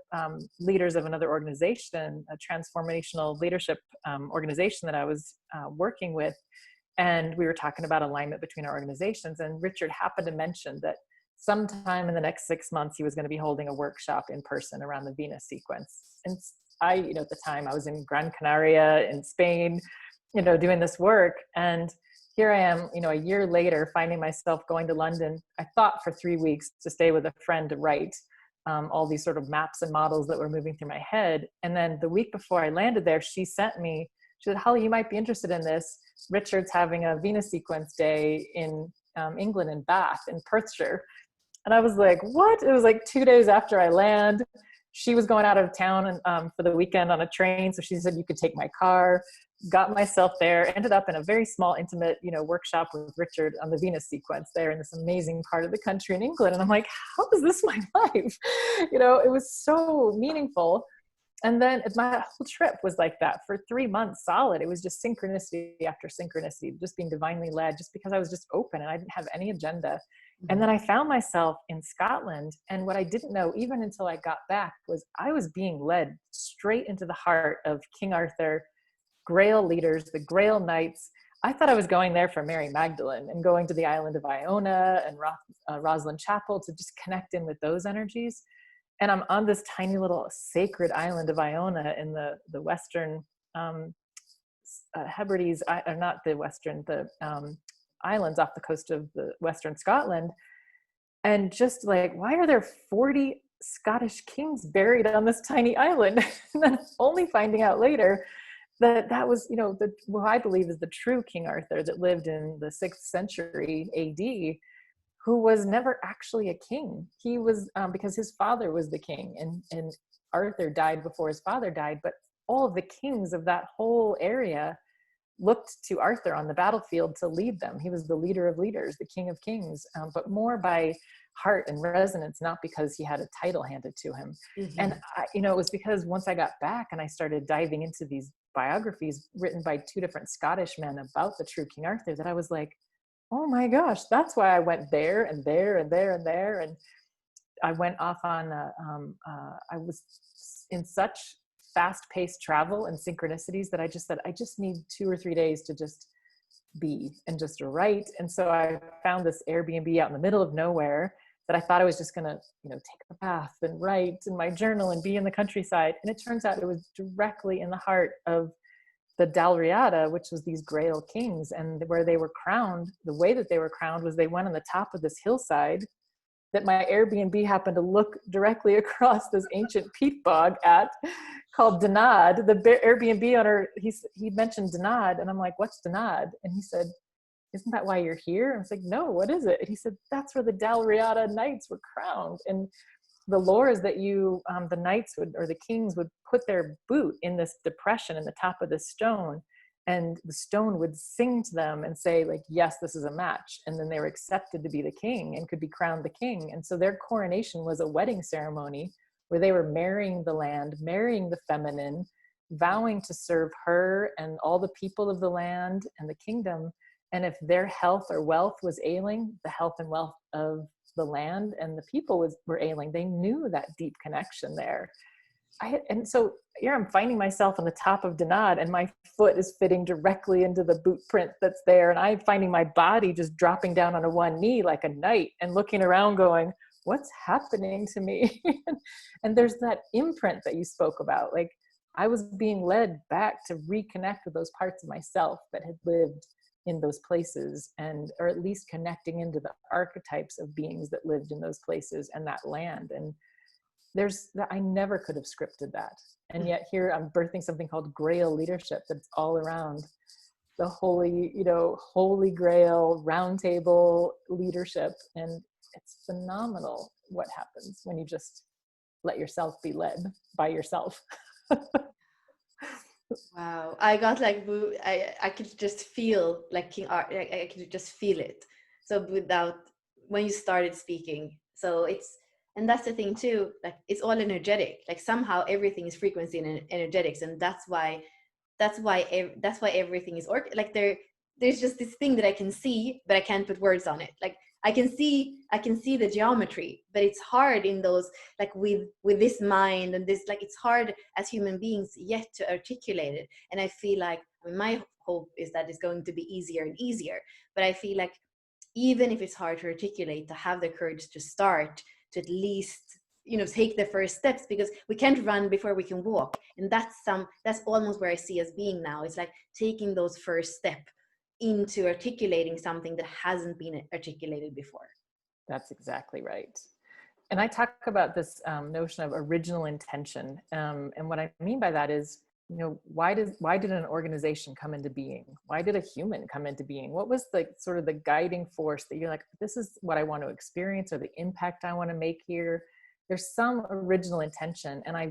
leaders of another organization, a transformational leadership organization that I was working with. And we were talking about alignment between our organizations. And Richard happened to mention that sometime in the next 6 months, he was going to be holding a workshop in person around the Venus sequence. And I, at the time I was in Gran Canaria in Spain, doing this work. And here I am, a year later, finding myself going to London. I thought for 3 weeks to stay with a friend to write all these sort of maps and models that were moving through my head. And then the week before I landed there, she said, Holly, you might be interested in this. Richard's having a Venus sequence day in England, in Bath, in Perthshire. And I was like, what? It was like 2 days after I land. She was going out of town for the weekend on a train. So she said, you could take my car. Got myself there, ended up in a very small, intimate, workshop with Richard on the Venus sequence there in this amazing part of the country in England. And I'm like, how is this my life? It was so meaningful. And then my whole trip was like that for 3 months solid. It was just synchronicity after synchronicity, just being divinely led, just because I was just open and I didn't have any agenda. And then I found myself in Scotland. And what I didn't know, even until I got back, was I was being led straight into the heart of King Arthur, Grail leaders, the Grail Knights. I thought I was going there for Mary Magdalene and going to the island of Iona and Rosslyn Chapel to just connect in with those energies. And I'm on this tiny little sacred island of Iona in the western Hebrides, or not the western, the islands off the coast of the western Scotland. And just like, why are there 40 Scottish kings buried on this tiny island? And then only finding out later that was, what I believe is the true King Arthur that lived in the 6th century AD, who was never actually a king. He was, because his father was the king, and Arthur died before his father died, but all of the kings of that whole area looked to Arthur on the battlefield to lead them. He was the leader of leaders, the king of kings, but more by heart and resonance, not because he had a title handed to him. Mm-hmm. And it was because once I got back and I started diving into these biographies written by 2 different Scottish men about the true King Arthur, that I was like, oh my gosh, that's why I went there and there and there and there. And I went off on, I was in such fast-paced travel and synchronicities that I just said, I just need 2 or 3 days to just be and just write. And so I found this Airbnb out in the middle of nowhere that I thought I was just going to, take a bath and write in my journal and be in the countryside. And it turns out it was directly in the heart of the Dalriada, which was these Grail kings, and where they were crowned. The way that they were crowned was they went on the top of this hillside that my Airbnb happened to look directly across this ancient peat bog at, called Danad. The Airbnb owner, he mentioned Danad, and I'm like, what's Danad? And he said, isn't that why you're here? And I was like, no, what is it? And he said, that's where the Dalriada knights were crowned. And the lore is that the knights or the kings would put their boot in this depression in the top of the stone, and the stone would sing to them and say, like, yes, this is a match. And then they were accepted to be the king and could be crowned the king. And so their coronation was a wedding ceremony where they were marrying the land, marrying the feminine, vowing to serve her and all the people of the land and the kingdom. And if their health or wealth was ailing, the health and wealth of the land and the people were ailing. They knew that deep connection there. And so here I'm finding myself on the top of Danad, and my foot is fitting directly into the boot print that's there. And I'm finding my body just dropping down on a one knee like a knight and looking around going, what's happening to me? And there's that imprint that you spoke about. Like, I was being led back to reconnect with those parts of myself that had lived in those places, or at least connecting into the archetypes of beings that lived in those places and that land. And I never could have scripted that. And yet here I'm birthing something called Grail Leadership that's all around the holy Grail roundtable leadership. And it's phenomenal what happens when you just let yourself be led by yourself.
Wow, I got like, I could just feel like King Art. I could just feel it. So when you started speaking, and that's the thing too. Like, it's all energetic. Like, somehow everything is frequency and energetics, and that's why everything is like there's just this thing that I can see, but I can't put words on it. Like, I can see the geometry, but it's hard in those, like, with this mind and this, like, it's hard as human beings yet to articulate it. And I feel like, my hope is that it's going to be easier and easier. But I feel like even if it's hard to articulate, to have the courage to start, to at least, take the first steps, because we can't run before we can walk. And that's almost where I see us being now. It's like taking those first steps into articulating something that hasn't been articulated before.
That's exactly right. And I talk about this notion of original intention. And what I mean by that is, why did an organization come into being? Why did a human come into being? What was the sort of the guiding force that you're like, this is what I want to experience, or the impact I want to make here? There's some original intention. And I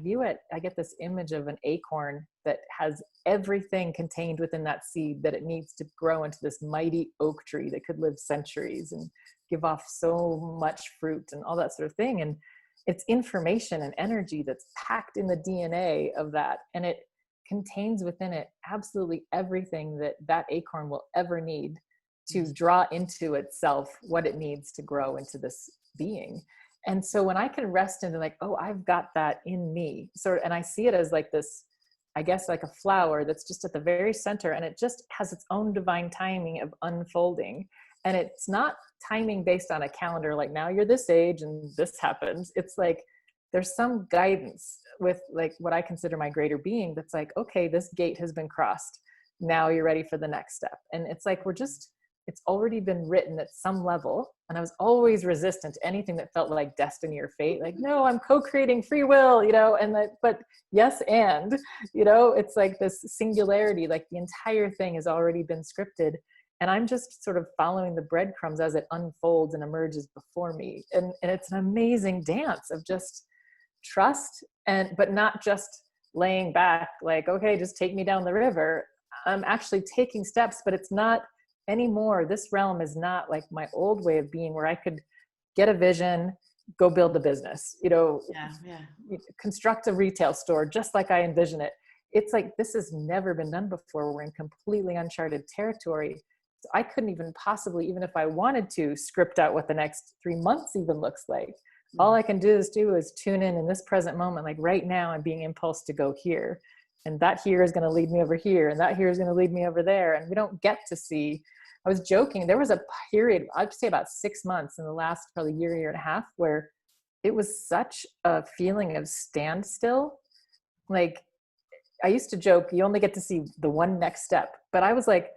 get this image of an acorn that has everything contained within that seed that it needs to grow into this mighty oak tree that could live centuries and give off so much fruit and all that sort of thing. And it's information and energy that's packed in the DNA of that. And it contains within it absolutely everything that that acorn will ever need to draw into itself what it needs to grow into this being. And so when I can rest into like, oh, I've got that in me. So, and I see it as like this, I guess like a flower that's just at the very center, and it just has its own divine timing of unfolding. And it's not timing based on a calendar, like now you're this age and this happens. It's like, there's some guidance with like what I consider my greater being that's like, okay, this gate has been crossed. Now you're ready for the next step. And it's like, it's already been written at some level. And I was always resistant to anything that felt like destiny or fate. Like, no, I'm co-creating free will, and that, but yes. And, it's like this singularity, like the entire thing has already been scripted. And I'm just sort of following the breadcrumbs as it unfolds and emerges before me. And it's an amazing dance of just trust, but not just laying back, like, okay, just take me down the river. I'm actually taking steps, but it's not anymore. This realm is not like my old way of being, where I could get a vision, go build a business, construct a retail store just like I envision it. It's like, this has never been done before. We're in completely uncharted territory. So I couldn't even possibly, even if I wanted to, script out what the next 3 months even looks like. All I can do is tune in this present moment. Like right now, I'm being impulsed to go here. And that here is going to lead me over here. And that here is going to lead me over there. And we don't get to see. I was joking. There was a period, I'd say about 6 months in the last probably year and a half, where it was such a feeling of standstill. Like I used to joke, you only get to see the one next step. But I was like,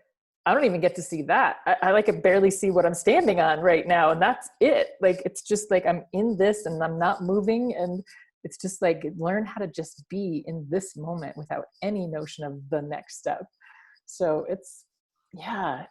I don't even get to see that. I like can barely see what I'm standing on right now. And that's it. Like, it's just like, I'm in this and I'm not moving. And it's just like, learn how to just be in this moment without any notion of the next step. So it's a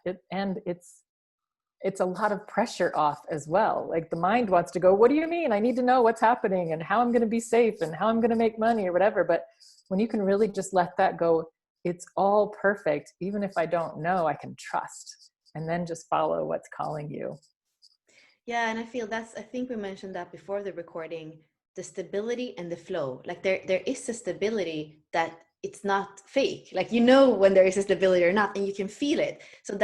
lot of pressure off as well. Like the mind wants to go, what do you mean? I need to know what's happening and how I'm going to be safe and how I'm going to make money or whatever. But when you can really just let that go, it's all perfect. Even if I don't know, I can trust and then just follow what's calling you.
Yeah. And I feel I think we mentioned that before the recording, the stability and the flow. Like there is a stability that it's not fake. Like, when there is a stability or not, and you can feel it. So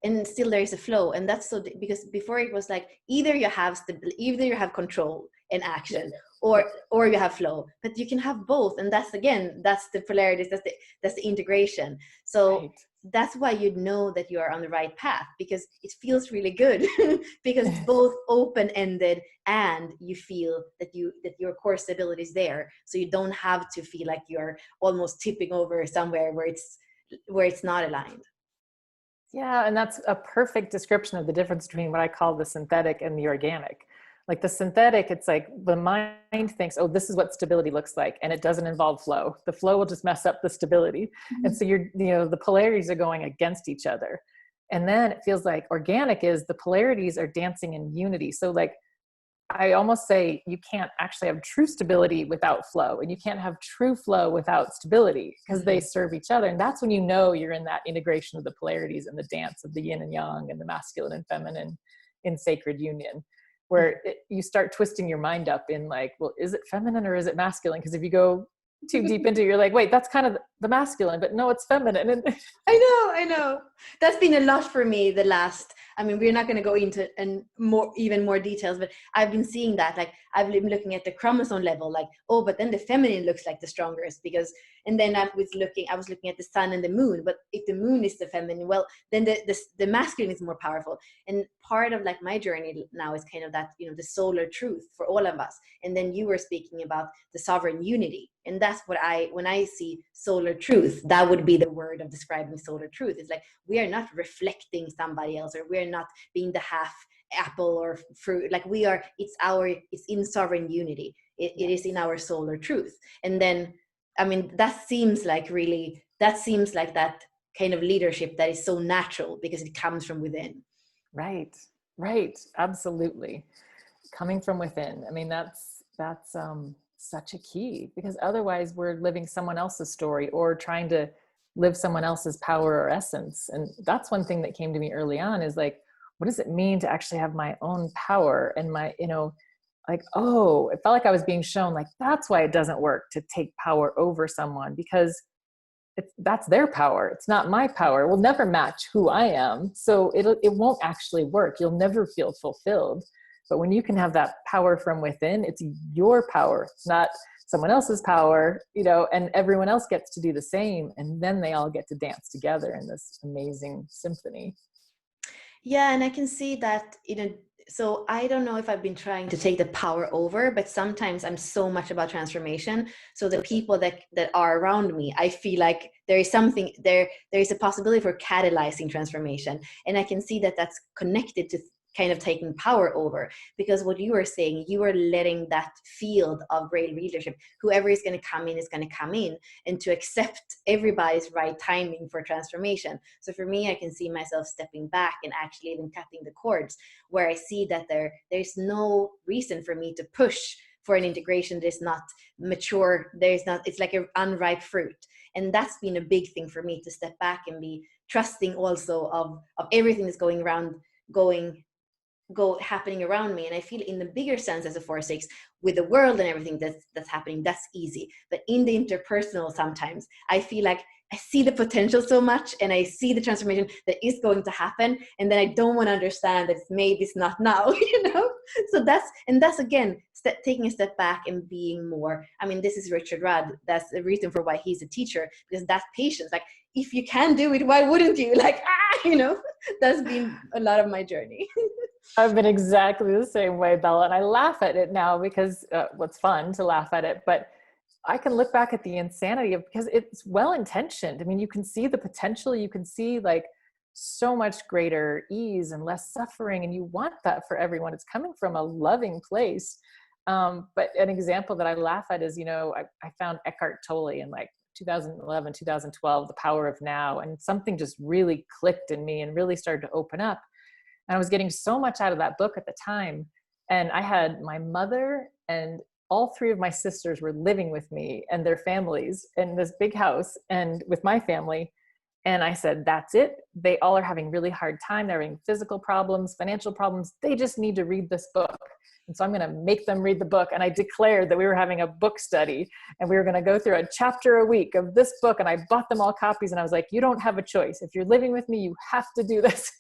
and still there is a flow. And that's because before it was like, either you have stability, either you have control and action, or you have flow, but you can have both. And that's the polarities, that's the integration. So right. That's why that you are on the right path, because it feels really good because it's both open-ended and you feel that your core stability is there. So you don't have to feel like you're almost tipping over somewhere where it's not aligned.
Yeah. And that's a perfect description of the difference between what I call the synthetic and the organic. Like the synthetic, it's like the mind thinks, oh, this is what stability looks like. And it doesn't involve flow. The flow will just mess up the stability. Mm-hmm. And so the polarities are going against each other. And then it feels like organic is the polarities are dancing in unity. So like, I almost say you can't actually have true stability without flow, and you can't have true flow without stability, because they serve each other. And that's when you're in that integration of the polarities and the dance of the yin and yang and the masculine and feminine in sacred union, where you start twisting your mind up in like, well, is it feminine or is it masculine? Because if you go too deep into it, you're like, wait, that's kind of the masculine, but no, it's feminine. And
I know. That's been a lot for me we're not going to go into even more details, but I've been seeing that, like I've been looking at the chromosome level, like, oh, but then the feminine looks like the strongest and then I was looking at the sun and the moon, but if the moon is the feminine, well, then the masculine is more powerful. And part of like my journey now is kind of that, the solar truth for all of us. And then you were speaking about the sovereign unity. And that's what when I see solar truth, that would be the word of describing solar truth. It's like, we are not reflecting somebody else, or we're not being the half apple or fruit. Like it's in sovereign unity. It is in our solar truth. And then, that seems like that kind of leadership that is so natural because it comes from within.
Right. Absolutely. Coming from within. That's such a key, because otherwise we're living someone else's story or trying to live someone else's power or essence. And that's one thing that came to me early on, is like, what does it mean to actually have my own power and my, like, oh, it felt like I was being shown, like, that's why it doesn't work to take power over someone, because that's their power. It's not my power. It will never match who I am. So it won't actually work. You'll never feel fulfilled. But when you can have that power from within, it's your power. It's not someone else's power, you know, and everyone else gets to do the same. And then they all get to dance together in this amazing symphony.
Yeah, and I can see that, you know, so I don't know if I've been trying to take the power over, but sometimes I'm so much about transformation. So the people that are around me, I feel like there is something there is a possibility for catalyzing transformation. And I can see that that's connected to kind of taking power over, because what you were saying, you are letting that field of Grail leadership, whoever is going to come in is going to come in, and to accept everybody's right timing for transformation. So for me, I can see myself stepping back and actually even cutting the cords, where I see that there's no reason for me to push for an integration that is not mature. It's like an unripe fruit. And that's been a big thing for me, to step back and be trusting also of everything that's happening around me. And I feel in the bigger sense as a 4-6, with the world and everything that's happening, that's easy. But in the interpersonal, sometimes I feel like I see the potential so much, and I see the transformation that is going to happen, and then I don't want to understand that maybe it's not now, you know. So that's again taking a step back and being more, I mean, this is Richard Rudd, that's the reason for why he's a teacher, because that's patience. Like, if you can do it, why wouldn't you? Like, you know, that's been a lot of my journey.
I've been exactly the same way, Bella, and I laugh at it now because what's fun to laugh at it, but I can look back at the insanity of, because it's well-intentioned. I mean, you can see the potential, you can see like so much greater ease and less suffering, and you want that for everyone. It's coming from a loving place. But an example that I laugh at is, you know, I found Eckhart Tolle in like 2011, 2012, The Power of Now, and something just really clicked in me and really started to open up. And I was getting so much out of that book at the time. And I had my mother and all 3 of my sisters were living with me and their families in this big house and with my family. And I said, that's it. They all are having really hard time. They're having physical problems, financial problems. They just need to read this book. And so I'm going to make them read the book. And I declared that we were having a book study and we were going to go through a chapter a week of this book. And I bought them all copies, and I was like, you don't have a choice. If you're living with me, you have to do this.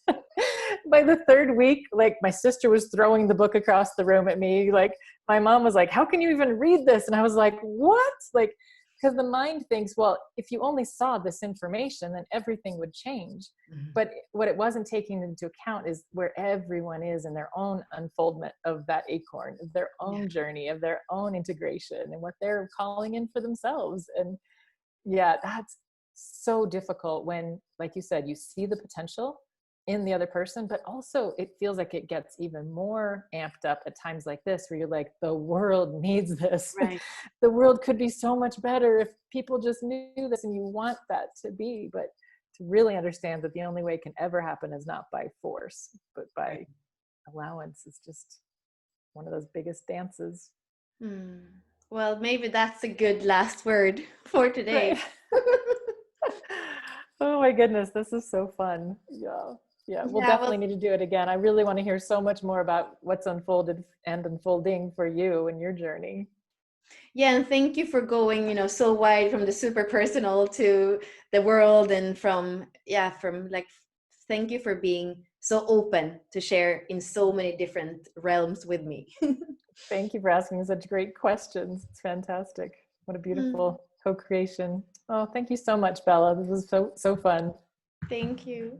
By the 3rd week, like, my sister was throwing the book across the room at me. Like, my mom was like, how can you even read this? And I was like, what? Like, because the mind thinks, well, if you only saw this information, then everything would change. Mm-hmm. But what it wasn't taking into account is where everyone is in their own unfoldment of that acorn, of their own journey, of their own integration, and what they're calling in for themselves. And yeah, that's so difficult when, like you said, you see the potential in the other person, but also it feels like it gets even more amped up at times like this, where you're like, the world needs this. Right. The world could be so much better if people just knew this, and you want that to be, but to really understand that the only way it can ever happen is not by force, but by allowance. Is just one of those biggest dances.
Well, maybe that's a good last word for today.
Right. Oh my goodness, this is so fun. Yeah, we'll definitely need to do it again. I really want to hear so much more about what's unfolded and unfolding for you and your journey.
Yeah, and thank you for going, you know, so wide from the super personal to the world, and from like, thank you for being so open to share in so many different realms with me.
Thank you for asking such great questions. It's fantastic. What a beautiful co-creation. Oh, thank you so much, Bella. This was so fun.
Thank you.